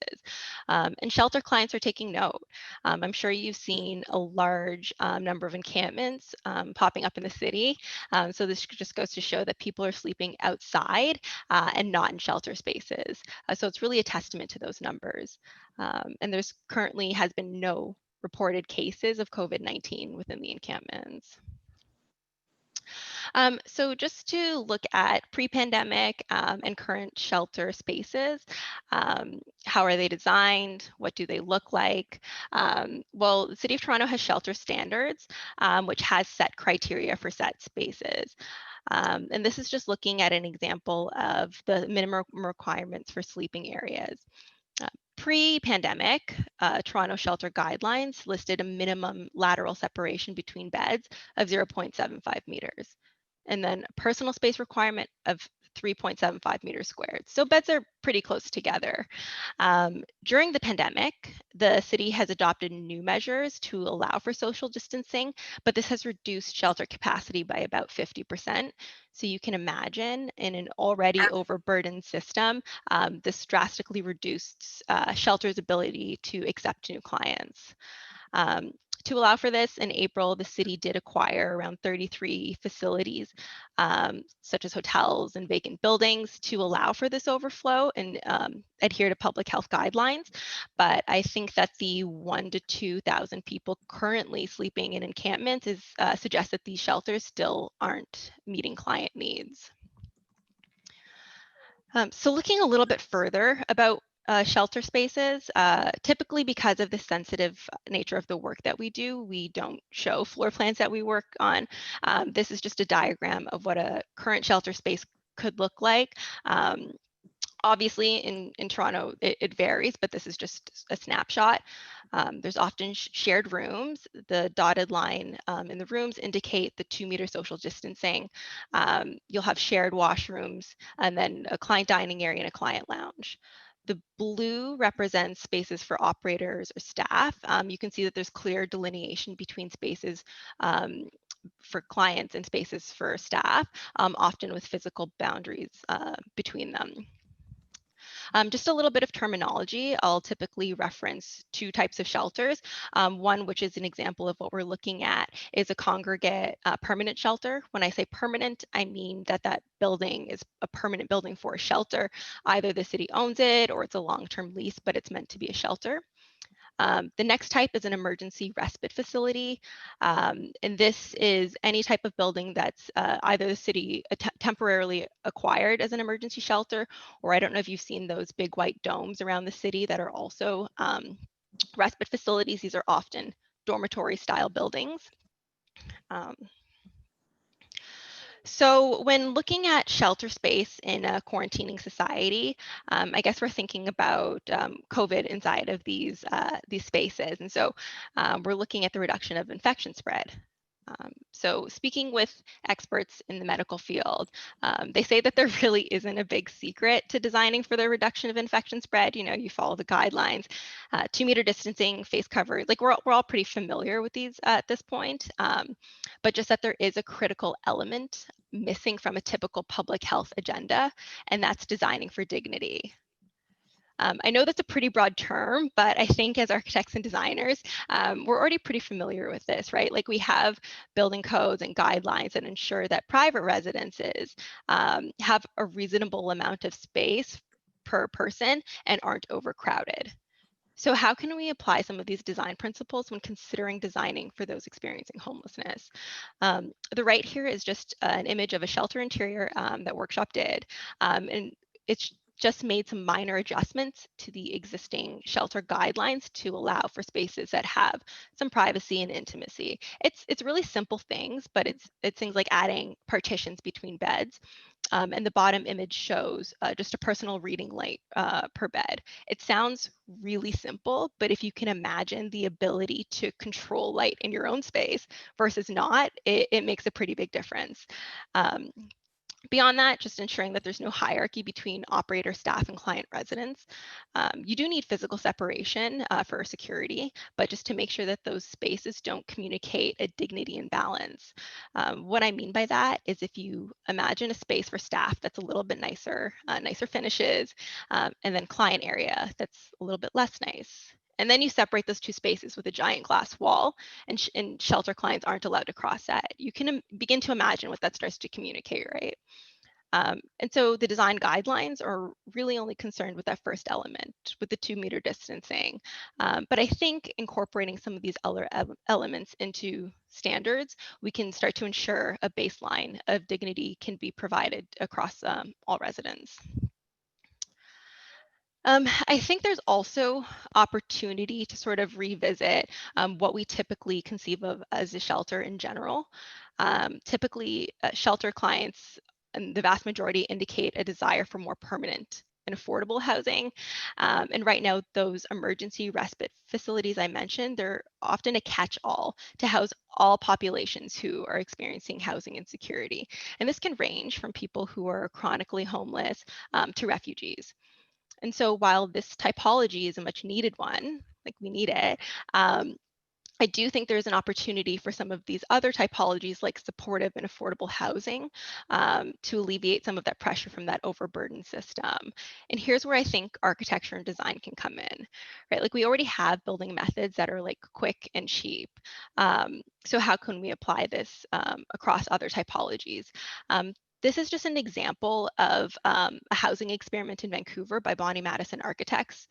And shelter clients are taking note. I'm sure you've seen a large number of encampments popping up in the city. So this just goes to show that people are sleeping outside and not in shelter spaces. So it's really a testament to those numbers. And there's currently has been no reported cases of COVID-19 within the encampments. So just to look at pre-pandemic and current shelter spaces, how are they designed? What do they look like? Well, the City of Toronto has shelter standards, which has set criteria for set spaces. And this is just looking at an example of the minimum requirements for sleeping areas. Pre-pandemic, Toronto shelter guidelines listed a minimum lateral separation between beds of 0.75 meters, and then a personal space requirement of 3.75 meters squared. So beds are pretty close together. During the pandemic, the city has adopted new measures to allow for social distancing, but this has reduced shelter capacity by about 50%. So you can imagine in an already overburdened system, this drastically reduced shelter's ability to accept new clients. To allow for this, in April, the city did acquire around 33 facilities, such as hotels and vacant buildings, to allow for this overflow and adhere to public health guidelines. But I think that the 1,000 to 2,000 people currently sleeping in encampments suggests that these shelters still aren't meeting client needs. So looking a little bit further about shelter spaces, typically because of the sensitive nature of the work that we do, we don't show floor plans that we work on. This is just a diagram of what a current shelter space could look like. Obviously, in Toronto, it varies, but this is just a snapshot. There's often shared rooms. The dotted line in the rooms indicate the 2-meter social distancing. You'll have shared washrooms and then a client dining area and a client lounge. The blue represents spaces for operators or staff. You can see that there's clear delineation between spaces for clients and spaces for staff, often with physical boundaries between them. Just a little bit of terminology. I'll typically reference 2 types of shelters. One, which is an example of what we're looking at, is a congregate permanent shelter. When I say permanent, I mean that that building is a permanent building for a shelter. Either the city owns it or it's a long-term lease, but it's meant to be a shelter. The next type is an emergency respite facility. And this is any type of building that's either the city temporarily acquired as an emergency shelter, or I don't know if you've seen those big white domes around the city that are also respite facilities. These are often dormitory style buildings. So when looking at shelter space in a quarantining society, I guess we're thinking about COVID inside of these spaces. And so we're looking at the reduction of infection spread. So speaking with experts in the medical field, they say that there really isn't a big secret to designing for the reduction of infection spread. You know, you follow the guidelines, 2-meter distancing, face cover, like we're all pretty familiar with these at this point, but just that there is a critical element missing from a typical public health agenda, and that's designing for dignity. I know that's a pretty broad term, but I think as architects and designers, we're already pretty familiar with this, right? Like we have building codes and guidelines that ensure that private residences have a reasonable amount of space per person and aren't overcrowded. So how can we apply some of these design principles when considering designing for those experiencing homelessness? The right here is just an image of a shelter interior that Workshop did. And it's just made some minor adjustments to the existing shelter guidelines to allow for spaces that have some privacy and intimacy. It's really simple things, but it's things like adding partitions between beds. And the bottom image shows just a personal reading light per bed. It sounds really simple, but if you can imagine the ability to control light in your own space versus not, it makes a pretty big difference. Beyond that, just ensuring that there's no hierarchy between operator, staff, and client residents. You do need physical separation for security, but just to make sure that those spaces don't communicate a dignity and balance. What I mean by that is if you imagine a space for staff that's a little bit nicer, nicer finishes, and then client area that's a little bit less nice. And then you separate those two spaces with a giant glass wall, and shelter clients aren't allowed to cross that. You can begin to imagine what that starts to communicate, right? And so the design guidelines are really only concerned with that first element, with the 2-meter distancing. But I think incorporating some of these other elements into standards, we can start to ensure a baseline of dignity can be provided across all residents. I think there's also opportunity to sort of revisit what we typically conceive of as a shelter in general. Typically, shelter clients, and the vast majority, indicate a desire for more permanent and affordable housing. And right now, those emergency respite facilities I mentioned, they're often a catch-all to house all populations who are experiencing housing insecurity. And this can range from people who are chronically homeless to refugees. And so while this typology is a much needed one, like we need it, I do think there's an opportunity for some of these other typologies like supportive and affordable housing to alleviate some of that pressure from that overburdened system. And here's where I think architecture and design can come in, right? Like we already have building methods that are like quick and cheap. So how can we apply this across other typologies? This is just an example of a housing experiment in Vancouver by Bonnie Madison Architects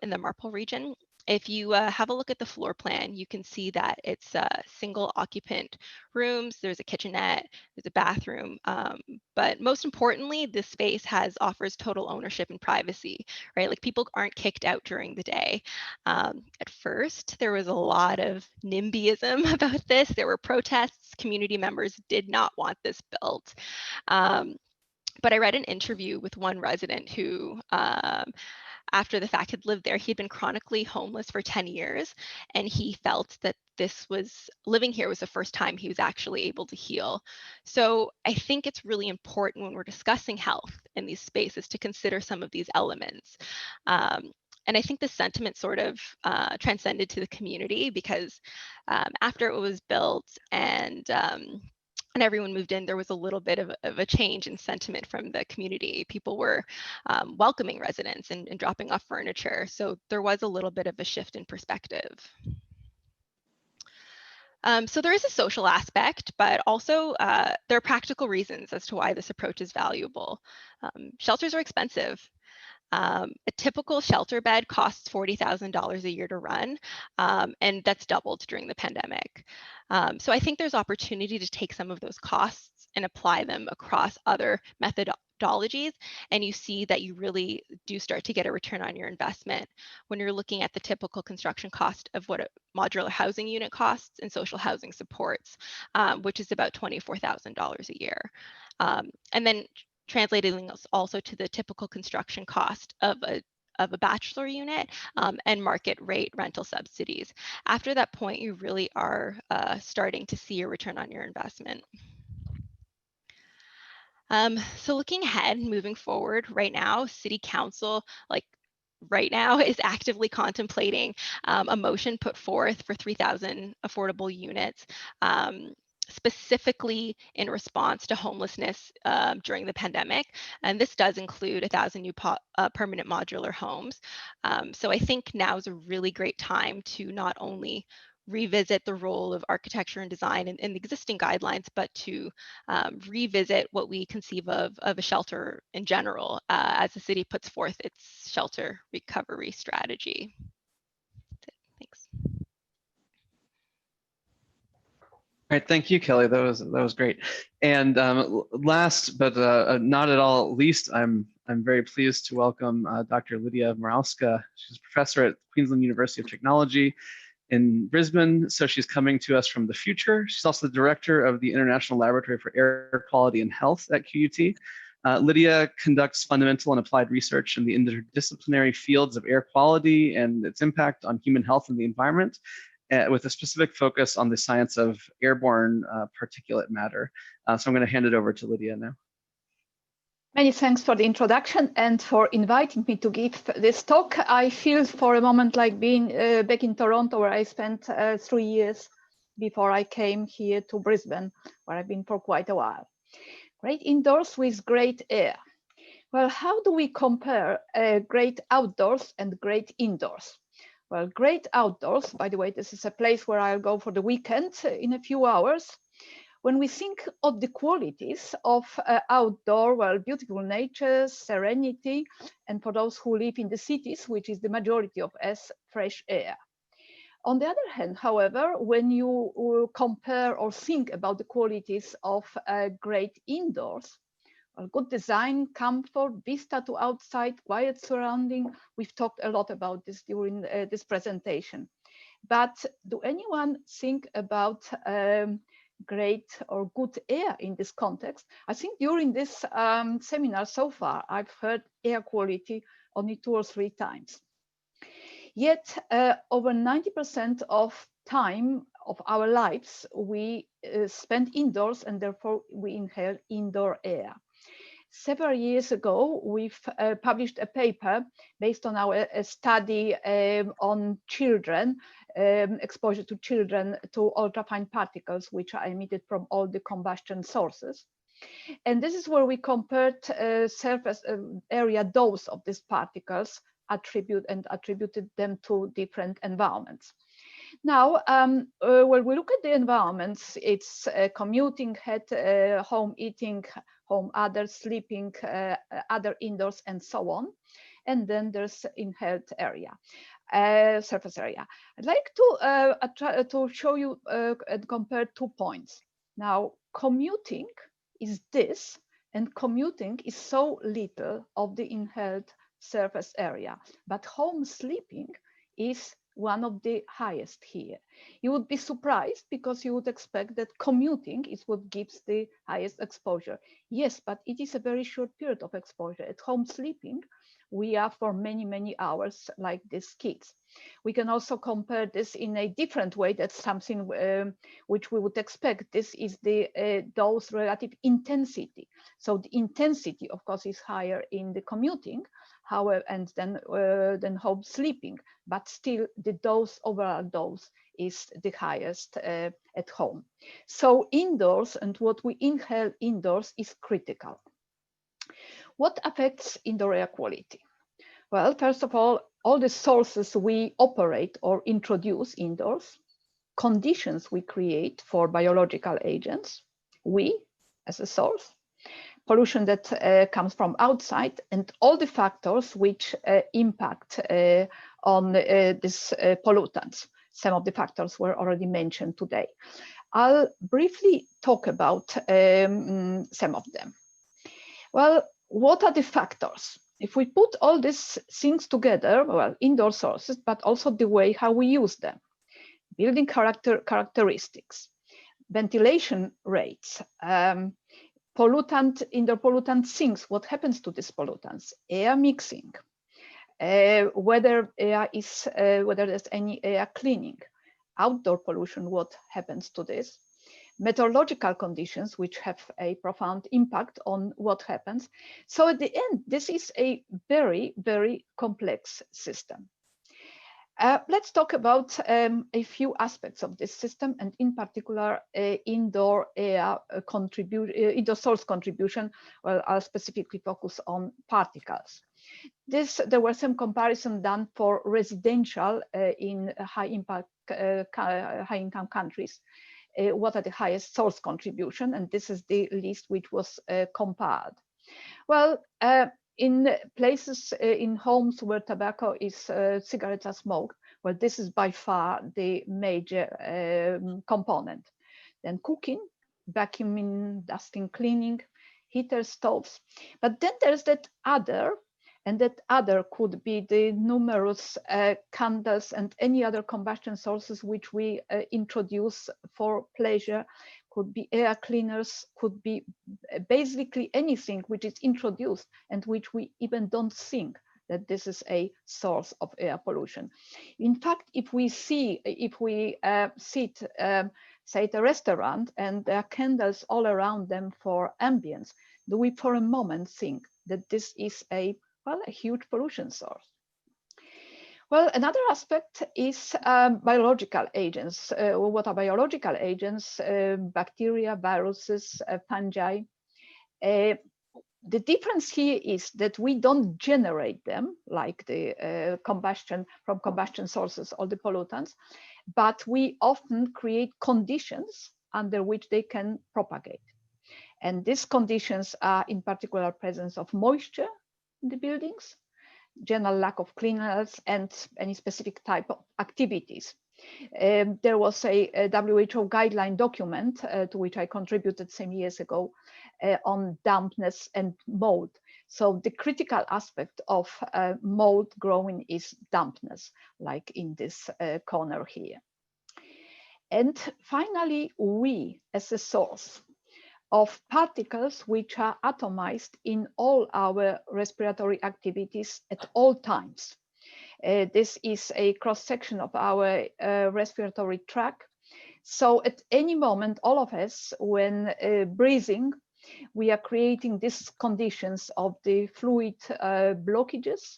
in the Marple region. If you have a look at the floor plan, you can see that it's single occupant rooms, there's a kitchenette, there's a bathroom, but most importantly, this space offers total ownership and privacy, right? Like people aren't kicked out during the day. At first, there was a lot of NIMBYism about this. There were protests, community members did not want this built. But I read an interview with one resident who after the fact had lived there. He had been chronically homeless for 10 years, and he felt that living here was the first time he was actually able to heal. So I think it's really important when we're discussing health in these spaces to consider some of these elements. And I think the sentiment sort of transcended to the community because after it was built and everyone moved in, there was a little bit of a change in sentiment from the community. People were welcoming residents and dropping off furniture. So there was a little bit of a shift in perspective. So there is a social aspect, but also there are practical reasons as to why this approach is valuable. Shelters are expensive. A typical shelter bed costs $40,000 a year to run, and that's doubled during the pandemic. So I think there's opportunity to take some of those costs and apply them across other methodologies, and you see that you really do start to get a return on your investment when you're looking at the typical construction cost of what a modular housing unit costs and social housing supports, which is about $24,000 a year. And then translating also to the typical construction cost of of a bachelor unit and market rate rental subsidies. After that point, you really are starting to see a return on your investment. So looking ahead, moving forward, right now, City Council, right now, is actively contemplating a motion put forth for 3,000 affordable units, specifically in response to homelessness during the pandemic. And this does include 1,000 new permanent modular homes. So I think now is a really great time to not only revisit the role of architecture and design in the existing guidelines, but to revisit what we conceive of a shelter in general as the city puts forth its shelter recovery strategy. Thanks. All right, thank you, Kelly. That was great. And last but not at all least, I'm very pleased to welcome Dr. Lidia Morawska. She's a professor at Queensland University of Technology in Brisbane, so she's coming to us from the future. She's also the director of the International Laboratory for Air Quality and Health at QUT. Lidia conducts fundamental and applied research in the interdisciplinary fields of air quality and its impact on human health and the environment, with a specific focus on the science of airborne particulate matter. So I'm going to hand it over to Lidia now. Many thanks for the introduction and for inviting me to give this talk. I feel for a moment like being back in Toronto, where I spent 3 years before I came here to Brisbane, where I've been for quite a while. Great indoors with great air. Well, how do we compare great outdoors and great indoors? Well, great outdoors, by the way, this is a place where I'll go for the weekend in a few hours. When we think of the qualities of outdoor, well, beautiful nature, serenity, and for those who live in the cities, which is the majority of us, fresh air. On the other hand, however, when you compare or think about the qualities of great indoors, well, good design, comfort, vista to outside, quiet surrounding, we've talked a lot about this during this presentation. But do anyone think about great or good air in this context? I think during this seminar so far, I've heard air quality only 2 or 3 times. Yet over 90% of time of our lives, we spend indoors, and therefore we inhale indoor air. Several years ago, we've published a paper based on our study on children, exposure to children to ultrafine particles, which are emitted from all the combustion sources. And this is where we compared surface area dose of these particles, attributed them to different environments. Now, when we look at the environments, it's commuting, home eating, home others, sleeping, other indoors, and so on. And then there's inhaled area, surface area. I'd like to show you and compare 2 points. Now, commuting is this, and commuting is so little of the inhaled surface area, but home sleeping is one of the highest here. You would be surprised because you would expect that commuting is what gives the highest exposure. Yes, but it is a very short period of exposure. At home sleeping, we are for many, many hours like these kids. We can also compare this in a different way. That's something which we would expect. This is the dose relative intensity. So the intensity, of course, is higher in the commuting, however, and then home sleeping, but still the dose, overall dose, is the highest at home. So indoors and what we inhale indoors is critical. What affects indoor air quality? Well, first of all the sources we operate or introduce indoors, conditions we create for biological agents, we as a source, pollution that comes from outside, and all the factors which impact on these pollutants. Some of the factors were already mentioned today. I'll briefly talk about some of them. Well, what are the factors? If we put all these things together, well, indoor sources, but also the way how we use them, building characteristics, ventilation rates, indoor pollutant sinks, what happens to these pollutants, air mixing, whether there's any air cleaning, outdoor pollution, what happens to this, meteorological conditions, which have a profound impact on what happens. So at the end, this is a very, very complex system. Let's talk about a few aspects of this system, and in particular, indoor air indoor source contribution. Well, I'll specifically focus on particles. There were some comparison done for residential in high-income countries. What are the highest source contribution? And this is the list which was compared. Well, in places, in homes where tobacco is, cigarettes are smoked, well, this is by far the major component. Then cooking, vacuuming, dusting, cleaning, heater, stoves. But then there's that other, and that other could be the numerous candles and any other combustion sources which we introduce for pleasure. Could be air cleaners, could be basically anything which is introduced and which we even don't think that this is a source of air pollution. In fact, if we sit, say at a restaurant and there are candles all around them for ambience, do we for a moment think that this is a huge pollution source? Well, another aspect is biological agents. What are biological agents? Bacteria, viruses, fungi. The difference here is that we don't generate them like the combustion sources or the pollutants, but we often create conditions under which they can propagate. And these conditions are in particular presence of moisture in the buildings, general lack of cleanliness, and any specific type of activities. There was a WHO guideline document to which I contributed some years ago on dampness and mold. So the critical aspect of mold growing is dampness, like in this corner here. And finally, we as a source of particles which are atomized in all our respiratory activities at all times. This is a cross-section of our respiratory tract. So at any moment, all of us, when breathing, we are creating these conditions of the fluid blockages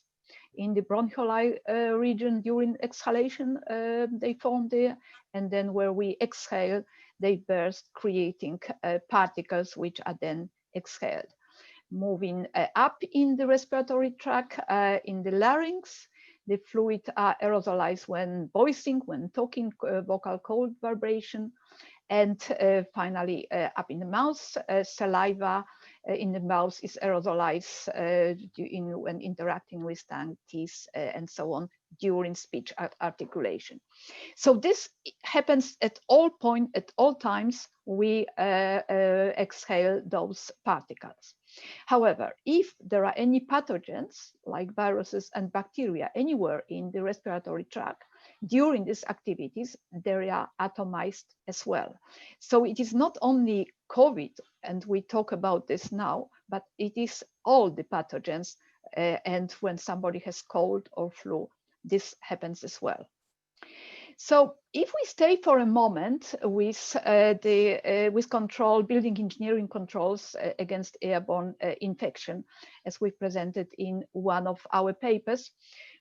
in the bronchial region during exhalation, they form there, and then where we exhale, they burst, creating particles which are then exhaled. Moving up in the respiratory tract, in the larynx, the fluid are aerosolized when voicing, when talking, vocal cord vibration, and finally up in the mouth, saliva in the mouth is aerosolized when interacting with tongue, teeth, and so on during speech articulation. So this happens at all points, at all times, we exhale those particles. However, if there are any pathogens like viruses and bacteria anywhere in the respiratory tract, during these activities, they are atomized as well. So it is not only COVID, and we talk about this now, but it is all the pathogens. And when somebody has cold or flu, this happens as well. So if we stay for a moment with building engineering controls against airborne infection, as we presented in one of our papers,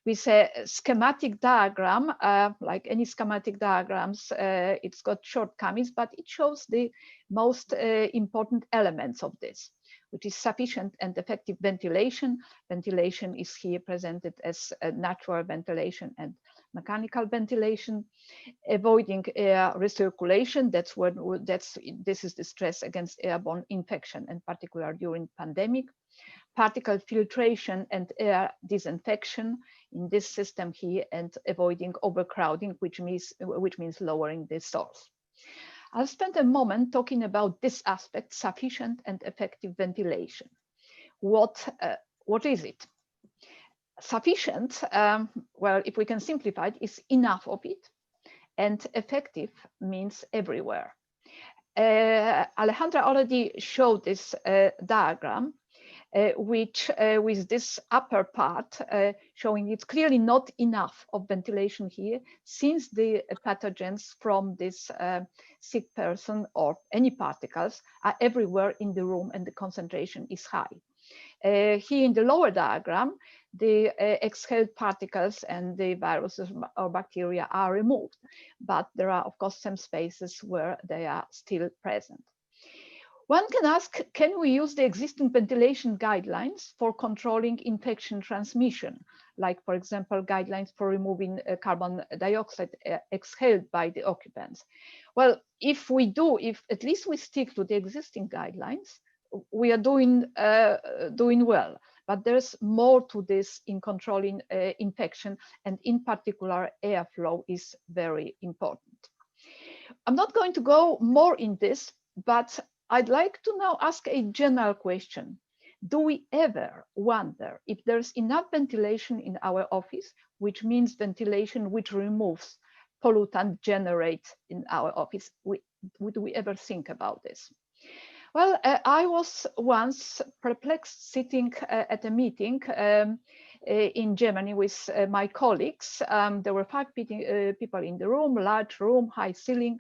with a schematic diagram, like any schematic diagrams, it's got shortcomings, but it shows the most important elements of this, which is sufficient and effective ventilation. Ventilation is here presented as natural ventilation and mechanical ventilation, avoiding air recirculation. This is the stress against airborne infection, in particular during pandemic. Particle filtration and air disinfection in this system here, and avoiding overcrowding, which means lowering the source. I'll spend a moment talking about this aspect, sufficient and effective ventilation. What is it? Sufficient, well, if we can simplify it, is enough of it, and effective means everywhere. Alejandra already showed this diagram. which with this upper part showing it's clearly not enough of ventilation here, since the pathogens from this sick person or any particles are everywhere in the room and the concentration is high. Here in the lower diagram, the exhaled particles and the viruses or bacteria are removed, but there are of course some spaces where they are still present. One can ask, can we use the existing ventilation guidelines for controlling infection transmission? Like, for example, guidelines for removing carbon dioxide exhaled by the occupants. Well, if we do, if at least we stick to the existing guidelines, we are doing well. But there's more to this in controlling infection, and in particular, airflow is very important. I'm not going to go more in this, but I'd like to now ask a general question. Do we ever wonder if there's enough ventilation in our office, which means ventilation which removes pollutant generated in our office? Would we ever think about this? Well, I was once perplexed sitting at a meeting in Germany with my colleagues. There were 5 people in the room, large room, high ceiling.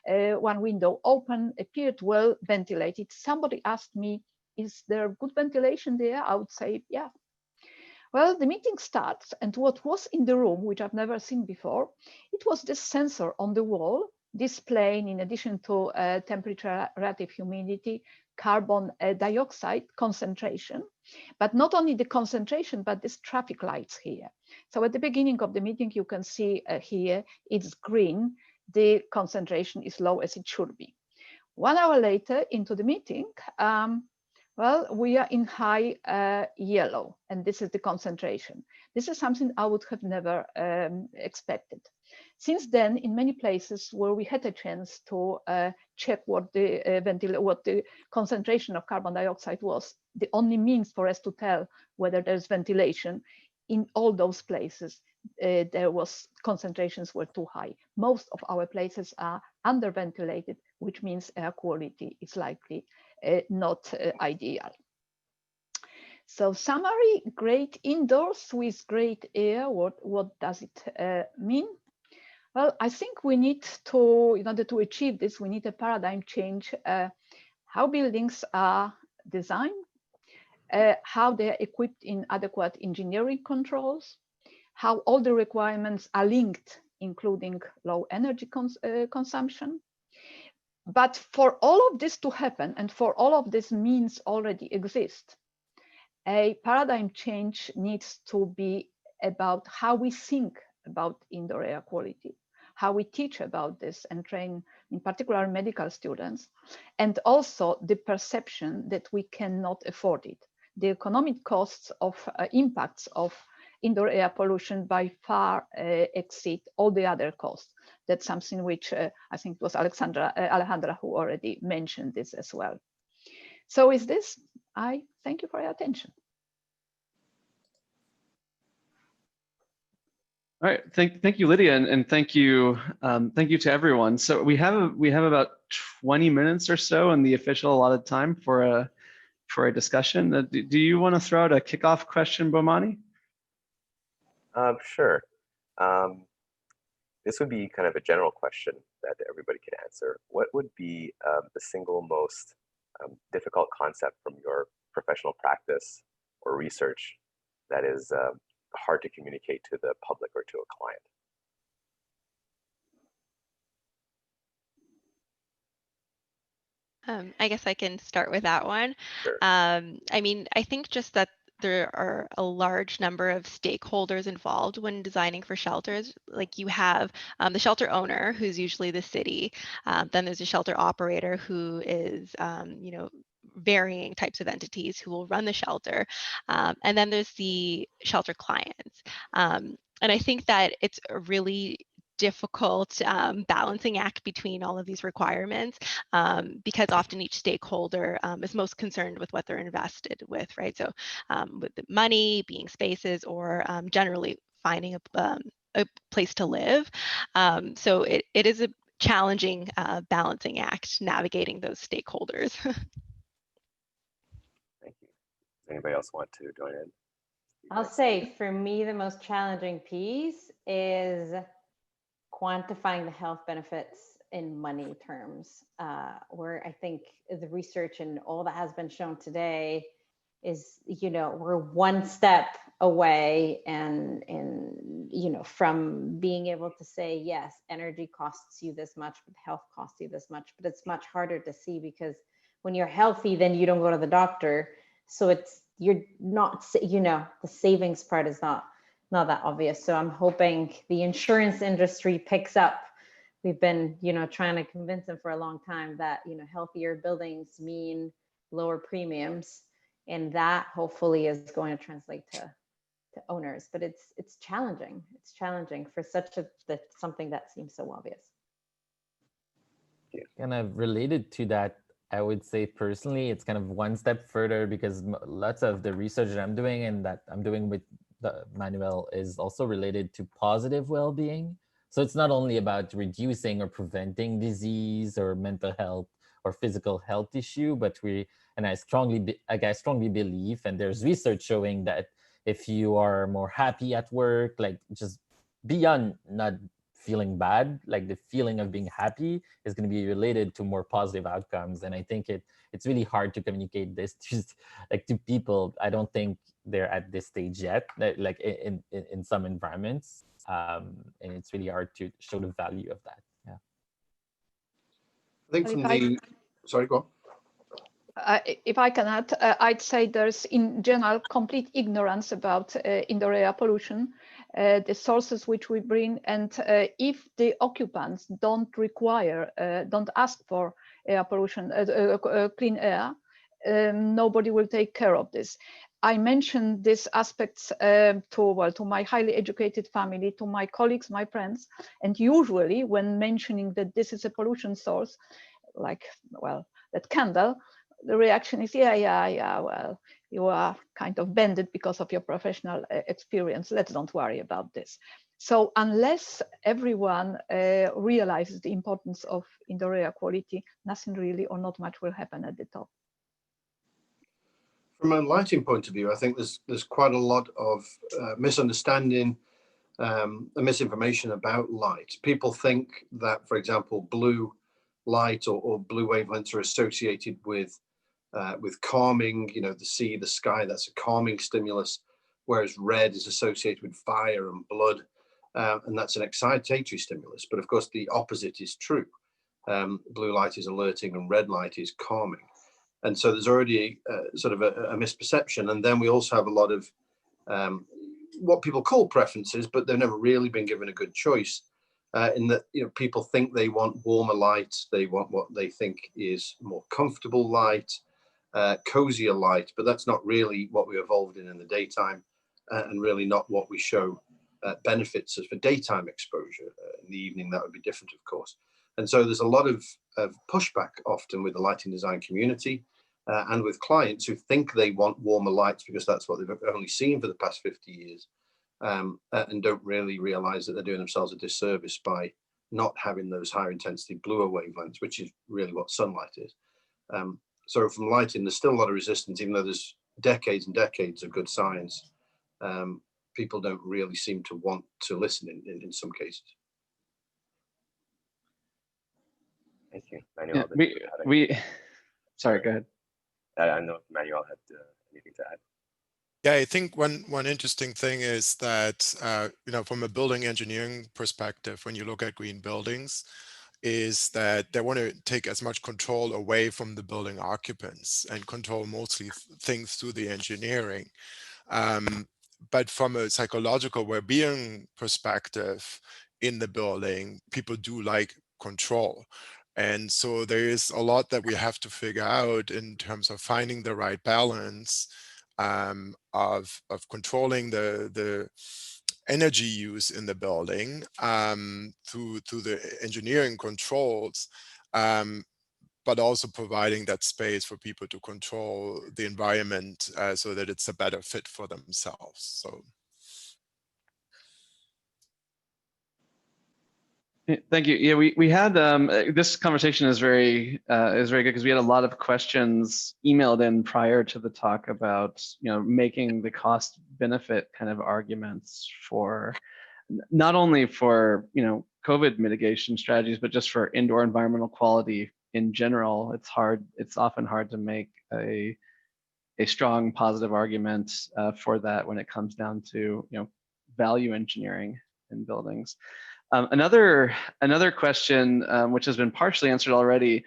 One window open, appeared well ventilated. Somebody asked me, is there good ventilation there? I would say, yeah. Well, the meeting starts, and what was in the room, which I've never seen before, it was this sensor on the wall displaying, in addition to temperature, relative humidity, carbon dioxide concentration, but not only the concentration, but these traffic lights here. So at the beginning of the meeting, you can see here, it's green. The concentration is low as it should be. 1 hour later into the meeting, well, we are in high yellow, and this is the concentration. This is something I would have never expected. Since then, in many places where we had a chance to check what the concentration of carbon dioxide was, the only means for us to tell whether there's ventilation, in all those places, there was concentrations were too high. Most of our places are underventilated, which means air quality is likely not ideal. So summary, great indoors with great air. What does it mean? Well, I think we need to, in order to achieve this, we need a paradigm change, how buildings are designed, how they're equipped in adequate engineering controls, how all the requirements are linked, including low energy consumption. But for all of this to happen, and for all of this means already exist, a paradigm change needs to be about how we think about indoor air quality, how we teach about this and train, in particular, medical students, and also the perception that we cannot afford it. The economic costs of impacts of indoor air pollution by far exceed all the other costs. That's something which I think it was Alejandra who already mentioned this as well. So with this, I thank you for your attention. All right, thank you, Lidia, and thank you to everyone. So we have about 20 minutes or so in the official allotted time for a discussion. Do you want to throw out a kickoff question, Bomani? Sure. This would be kind of a general question that everybody could answer. What would be the single most difficult concept from your professional practice or research that is hard to communicate to the public or to a client? I guess I can start with that one. Sure. I mean, I think just that there are a large number of stakeholders involved when designing for shelters. Like you have the shelter owner, who's usually the city. Then there's a shelter operator who is, you know, varying types of entities who will run the shelter. And then there's the shelter clients. And I think that it's a really difficult balancing act between all of these requirements, because often each stakeholder is most concerned with what they're invested with, right? So with the money, being spaces, or generally finding a place to live. So it is a challenging balancing act navigating those stakeholders. Thank you. Anybody else want to join in? I'll say for me, the most challenging piece is quantifying the health benefits in money terms, where I think the research and all that has been shown today is, we're one step away and from being able to say, yes, energy costs you this much, but health costs you this much, but it's much harder to see because when you're healthy, then you don't go to the doctor. So you're not, the savings part is not that obvious. So I'm hoping the insurance industry picks up. We've been, trying to convince them for a long time that, healthier buildings mean lower premiums. And that hopefully is going to translate to owners, but it's challenging. It's challenging for something that seems so obvious. Kind of related to that, I would say personally, it's kind of one step further because lots of the research that I'm doing and that I'm doing with Manuel is also related to positive well-being. So it's not only about reducing or preventing disease or mental health or physical health issue, but I strongly believe, and there's research showing that if you are more happy at work, like just beyond not feeling bad, like the feeling of being happy is going to be related to more positive outcomes. And I think it's really hard to communicate this to people. I don't think they're at this stage yet, like in some environments. And it's really hard to show the value of that. Yeah. I think sorry, go on. If I can add, I'd say there's in general complete ignorance about indoor air pollution, the sources which we bring, and if the occupants don't ask for air pollution, clean air, nobody will take care of this. I mentioned these aspects to my highly educated family, to my colleagues, my friends, and usually when mentioning that this is a pollution source, like, well, that candle, the reaction is, yeah, well, you are kind of bended because of your professional experience. Let's don't worry about this. So unless everyone realizes the importance of indoor air quality, nothing really or not much will happen at the top. From a lighting point of view, I think there's quite a lot of misunderstanding and misinformation about light. People think that, for example, blue light or blue wavelengths are associated with calming, the sea, the sky, that's a calming stimulus, whereas red is associated with fire and blood, and that's an excitatory stimulus. But of course, the opposite is true. Blue light is alerting and red light is calming. And so there's already sort of a misperception. And then we also have a lot of what people call preferences, but they've never really been given a good choice in that, people think they want warmer light. They want what they think is more comfortable light, cozier light, but that's not really what we evolved in the daytime and really not what we show benefits as for daytime exposure. In the evening, that would be different, of course. And so there's a lot of pushback often with the lighting design community and with clients who think they want warmer lights because that's what they've only seen for the past 50 years and don't really realize that they're doing themselves a disservice by not having those higher intensity bluer wavelengths, which is really what sunlight is. So from lighting, there's still a lot of resistance, even though there's decades and decades of good science. People don't really seem to want to listen in some cases. Thank you, Manuel. Yeah, sorry, go ahead. I know Manuel had anything to add. Yeah, I think one interesting thing is that, from a building engineering perspective, when you look at green buildings, is that they want to take as much control away from the building occupants and control mostly things through the engineering. But from a psychological well-being perspective in the building, people do like control. And so there is a lot that we have to figure out in terms of finding the right balance of controlling the energy use in the building through the engineering controls, but also providing that space for people to control the environment so that it's a better fit for themselves. So. Thank you. Yeah, we had this conversation is very good because we had a lot of questions emailed in prior to the talk about making the cost benefit kind of arguments for not only for COVID mitigation strategies, but just for indoor environmental quality in general. It's often hard to make a strong positive argument for that when it comes down to value engineering in buildings. Another question, which has been partially answered already,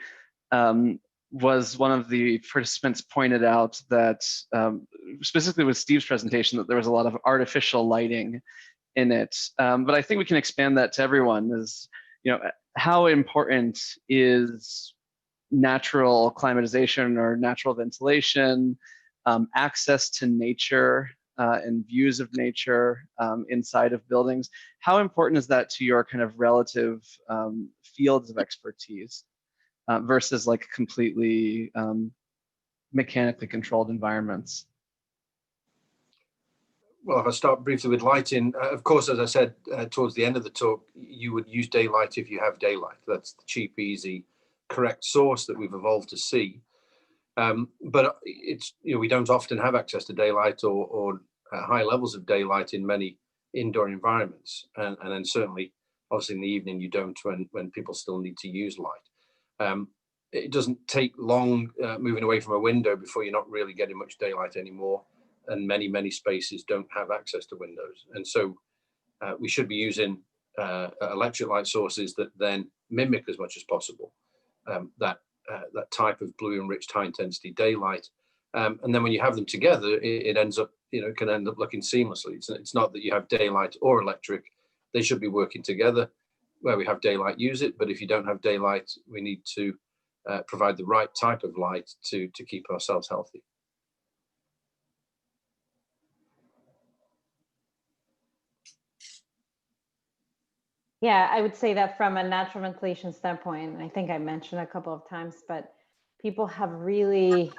was one of the participants pointed out that specifically with Steve's presentation that there was a lot of artificial lighting in it. But I think we can expand that to everyone. Is how important is natural climatization or natural ventilation, access to nature and views of nature inside of buildings? How important is that to your kind of relative fields of expertise versus like completely mechanically controlled environments? Well, if I start briefly with lighting, of course, as I said towards the end of the talk, you would use daylight if you have daylight. That's the cheap, easy, correct source that we've evolved to see. But it's we don't often have access to daylight or high levels of daylight in many indoor environments, and then certainly, obviously, in the evening you don't when people still need to use light. It doesn't take long moving away from a window before you're not really getting much daylight anymore, and many spaces don't have access to windows, and so we should be using electric light sources that then mimic as much as possible that type of blue enriched high intensity daylight. And then when you have them together, it ends up, can end up looking seamlessly. It's not that you have daylight or electric. They should be working together. Where we have daylight, use it. But if you don't have daylight, we need to provide the right type of light to keep ourselves healthy. Yeah, I would say that from a natural ventilation standpoint, I think I mentioned a couple of times, but people have really,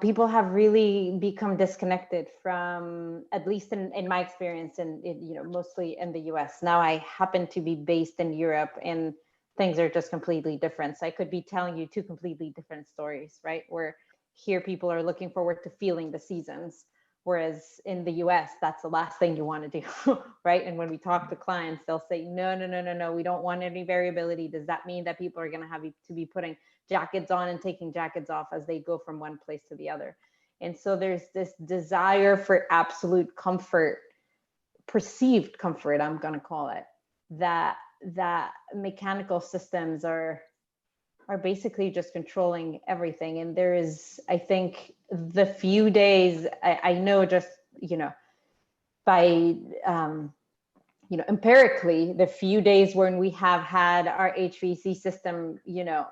people have really become disconnected from, at least in my experience, and mostly in the US. Now I happen to be based in Europe, and things are just completely different. So I could be telling you two completely different stories, right? Where here people are looking forward to feeling the seasons. Whereas in the US, that's the last thing you want to do, right? And when we talk to clients, they'll say, no, we don't want any variability. Does that mean that people are going to have to be putting jackets on and taking jackets off as they go from one place to the other? And so there's this desire for absolute comfort, perceived comfort, I'm going to call it, that mechanical systems are basically just controlling everything. And there is, I think, the few days, I know just, by, empirically, the few days when we have had our HVAC system,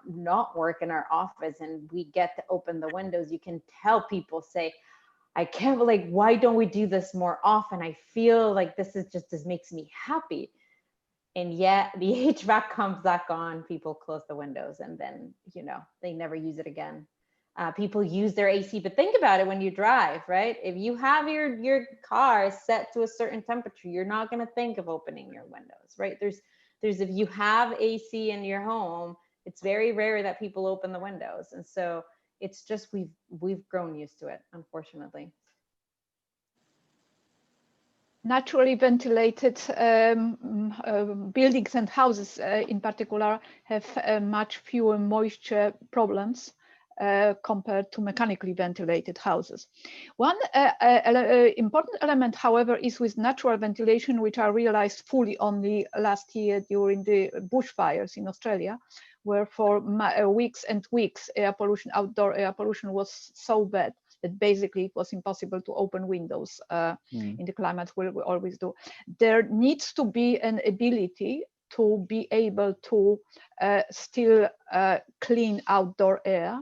not work in our office and we get to open the windows, you can tell people say, I can't believe, why don't we do this more often? I feel like this makes me happy. And yet the HVAC comes back on, people close the windows, and then, they never use it again. People use their AC, but think about it when you drive, right? If you have your car set to a certain temperature, you're not going to think of opening your windows, right? There's if you have AC in your home, it's very rare that people open the windows. And so it's just, we've grown used to it, unfortunately. Naturally ventilated buildings and houses in particular have much fewer moisture problems compared to mechanically ventilated houses. One important element, however, is with natural ventilation, which I realized fully only last year during the bushfires in Australia, where for weeks and weeks outdoor air pollution was so bad that basically it was impossible to open windows in the climate we always do. There needs to be an ability to be able to still clean outdoor air.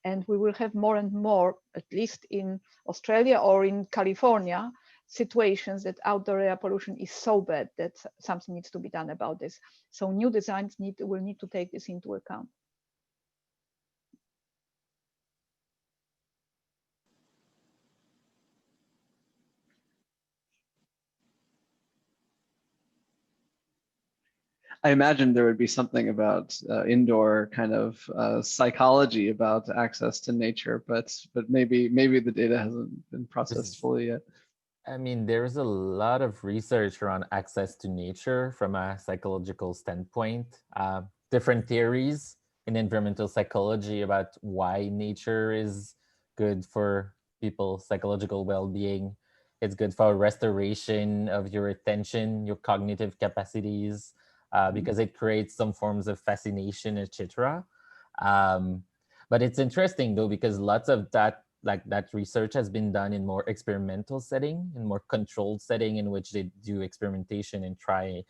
And we will have more and more, at least in Australia or in California, situations that outdoor air pollution is so bad that something needs to be done about this. So new designs will need to take this into account. I imagine there would be something about indoor kind of psychology about access to nature, but maybe the data hasn't been processed fully yet. I mean, there's a lot of research around access to nature from a psychological standpoint. Different theories in environmental psychology about why nature is good for people's psychological well-being. It's good for restoration of your attention, your cognitive capacities, because it creates some forms of fascination, etc. But it's interesting though, because lots of that research has been done in more experimental setting, in more controlled setting, in which they do experimentation and try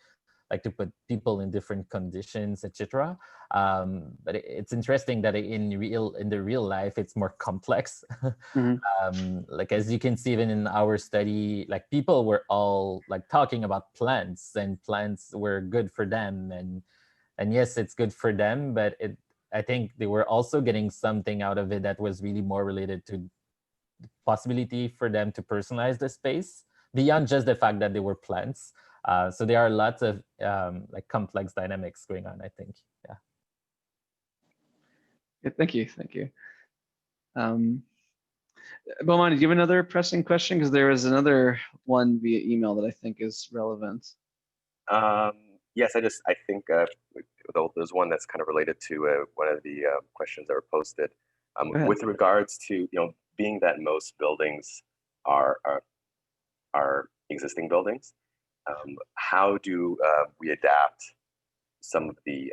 to put people in different conditions, etc. But it's interesting that in the real life, it's more complex. Like as you can see, even in our study, like people were all like talking about plants, and plants were good for them, and yes, it's good for them, but I think they were also getting something out of it that was really more related to the possibility for them to personalize the space beyond just the fact that they were plants. So there are lots of like complex dynamics going on, I think. Yeah. Thank you. Bomani, do you have another pressing question? Because there is another one via email that I think is relevant. Yes, I think there's one that's kind of related to one of the questions that were posted. With regards to, being that most buildings are existing buildings, how do we adapt some of the,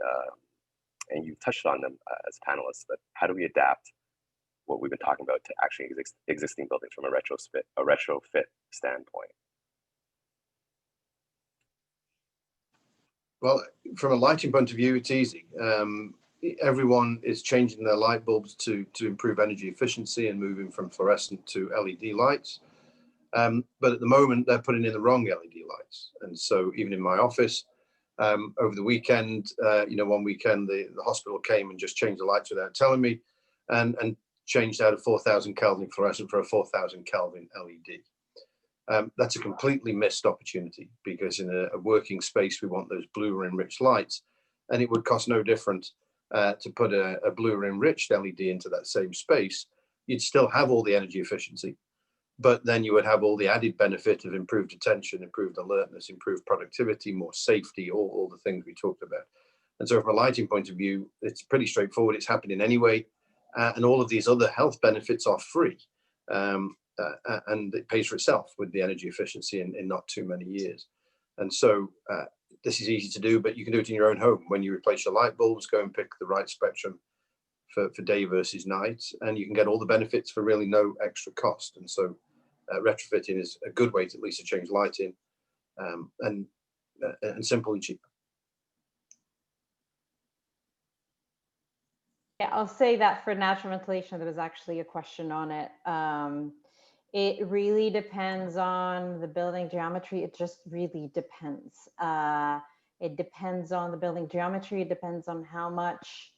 and you've touched on them as panelists, but how do we adapt what we've been talking about to actually existing buildings from a retrofit standpoint? Well, from a lighting point of view, it's easy. Everyone is changing their light bulbs to improve energy efficiency and moving from fluorescent to LED lights. But at the moment, they're putting in the wrong LED lights. And so even in my office, over the weekend, one weekend, the hospital came and just changed the lights without telling me, and changed out a 4,000 Kelvin fluorescent for a 4,000 Kelvin LED. That's a completely missed opportunity, because in a working space, we want those blue enriched lights, and it would cost no different to put a blue enriched LED into that same space. You'd still have all the energy efficiency, but then you would have all the added benefit of improved attention, improved alertness, improved productivity, more safety, all the things we talked about. And so from a lighting point of view, it's pretty straightforward. It's happening anyway, and all of these other health benefits are free. And it pays for itself with the energy efficiency in not too many years. And so this is easy to do, but you can do it in your own home. When you replace your light bulbs, go and pick the right spectrum for day versus night, and you can get all the benefits for really no extra cost. And so retrofitting is a good way to at least change lighting, and simple and cheap. Yeah, I'll say that for natural ventilation, there was actually a question on it. It really depends on the building geometry. It just really depends. It depends on the building geometry. It depends on how much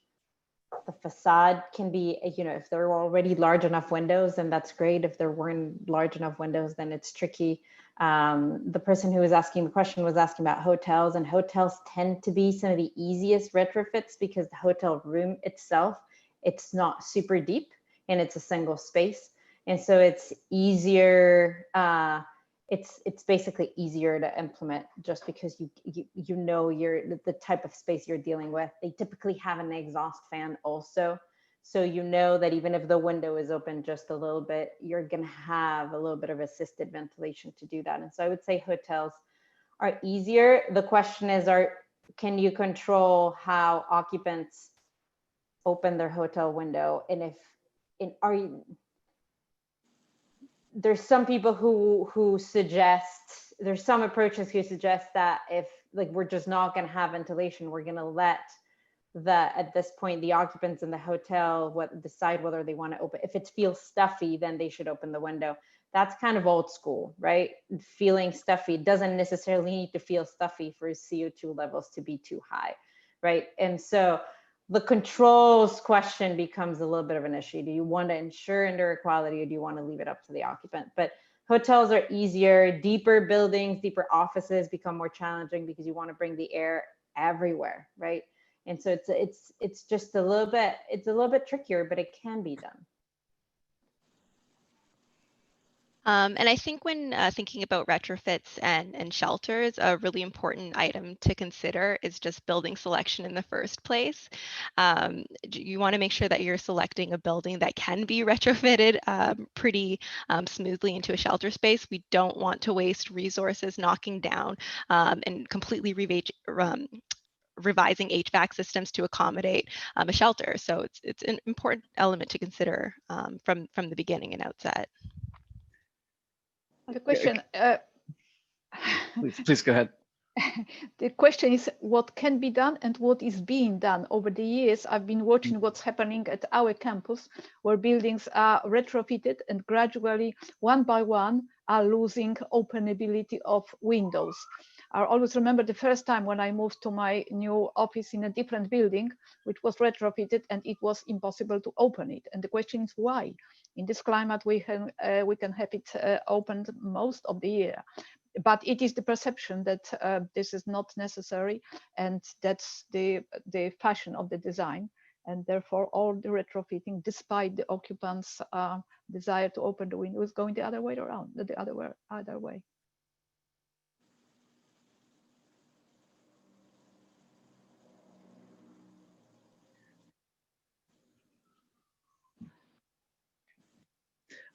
the facade can be, if there were already large enough windows, then that's great. If there weren't large enough windows, then it's tricky. The person who was asking the question was asking about hotels, and hotels tend to be some of the easiest retrofits because the hotel room itself, it's not super deep and it's a single space. And so it's easier, it's basically easier to implement just because you know the type of space you're dealing with. They typically have an exhaust fan also. So you know that even if the window is open just a little bit, you're gonna have a little bit of assisted ventilation to do that. And so I would say hotels are easier. The question is, can you control how occupants open their hotel window? And there's some people who suggest, there's some approaches who suggest that if we're just not going to have ventilation, we're going to let at this point the occupants in the hotel decide whether they want to open. If it feels stuffy, then they should open the window. That's kind of old school, right? Feeling stuffy doesn't necessarily need to feel stuffy for CO2 levels to be too high, right? And so the controls question becomes a little bit of an issue. Do you want to ensure indoor air quality, or do you want to leave it up to the occupant? But hotels are easier. Deeper buildings, deeper offices become more challenging because you want to bring the air everywhere, right? And so it's just a little bit trickier, but it can be done. And I think when thinking about retrofits and shelters, a really important item to consider is just building selection in the first place. You want to make sure that you're selecting a building that can be retrofitted pretty smoothly into a shelter space. We don't want to waste resources knocking down and completely revising HVAC systems to accommodate a shelter. So it's an important element to consider from the beginning and outset. The question, please go ahead. The question is what can be done and what is being done. Over the years, I've been watching what's happening at our campus, where buildings are retrofitted and gradually, one by one, are losing openability of windows. I always remember the first time when I moved to my new office in a different building, which was retrofitted, and it was impossible to open it. And the question is why? In this climate, we can have it opened most of the year. But it is the perception that this is not necessary, and that's the fashion of the design. And therefore, all the retrofitting, despite the occupants' desire to open the window, is going the other way around, the other way.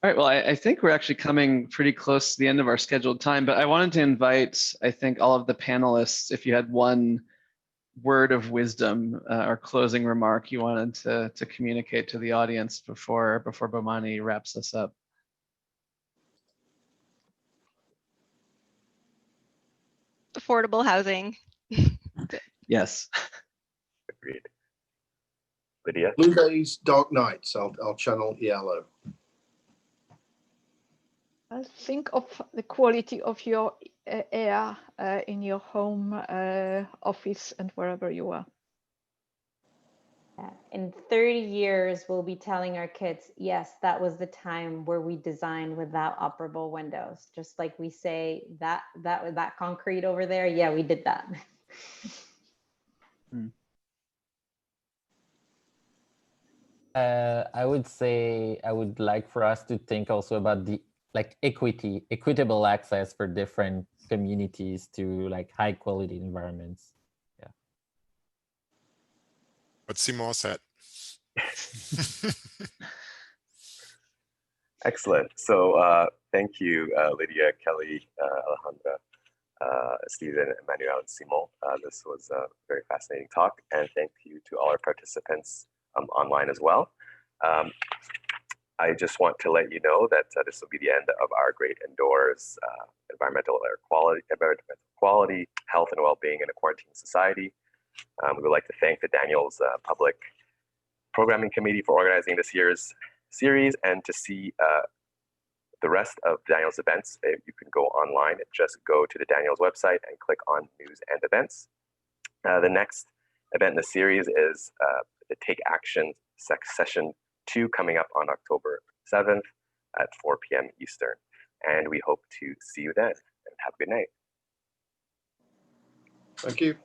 All right, well, I think we're actually coming pretty close to the end of our scheduled time, but I wanted to invite, I think, all of the panelists, if you had one word of wisdom or closing remark you wanted to communicate to the audience before Bomani wraps us up. Affordable housing. Yes. Agreed. Lidia? Blue days, dark nights. I'll channel yellow. Think of the quality of your air in your home, office, and wherever you are. Yeah. In 30 years, we'll be telling our kids, yes, that was the time where we designed without operable windows. Just like we say that concrete over there, yeah, we did that. I would say I would like for us to think also about the equitable access for different communities to high quality environments. Yeah. What Simon said. Excellent. So thank you, Lidia, Kellie, Alejandra, Stephen, Manuel, and Simon. This was a very fascinating talk, and thank you to all our participants online as well. I just want to let you know that this will be the end of our Great Indoors environmental quality, health and well-being in a quarantine society. We would like to thank the Daniels Public Programming Committee for organizing this year's series, and to see the rest of Daniels events, you can go online and just go to the Daniels website and click on News and Events. The next event in the series is the Take Action Session 2 coming up on October 7th at 4 p.m. Eastern. And we hope to see you then, and have a good night. Thank you.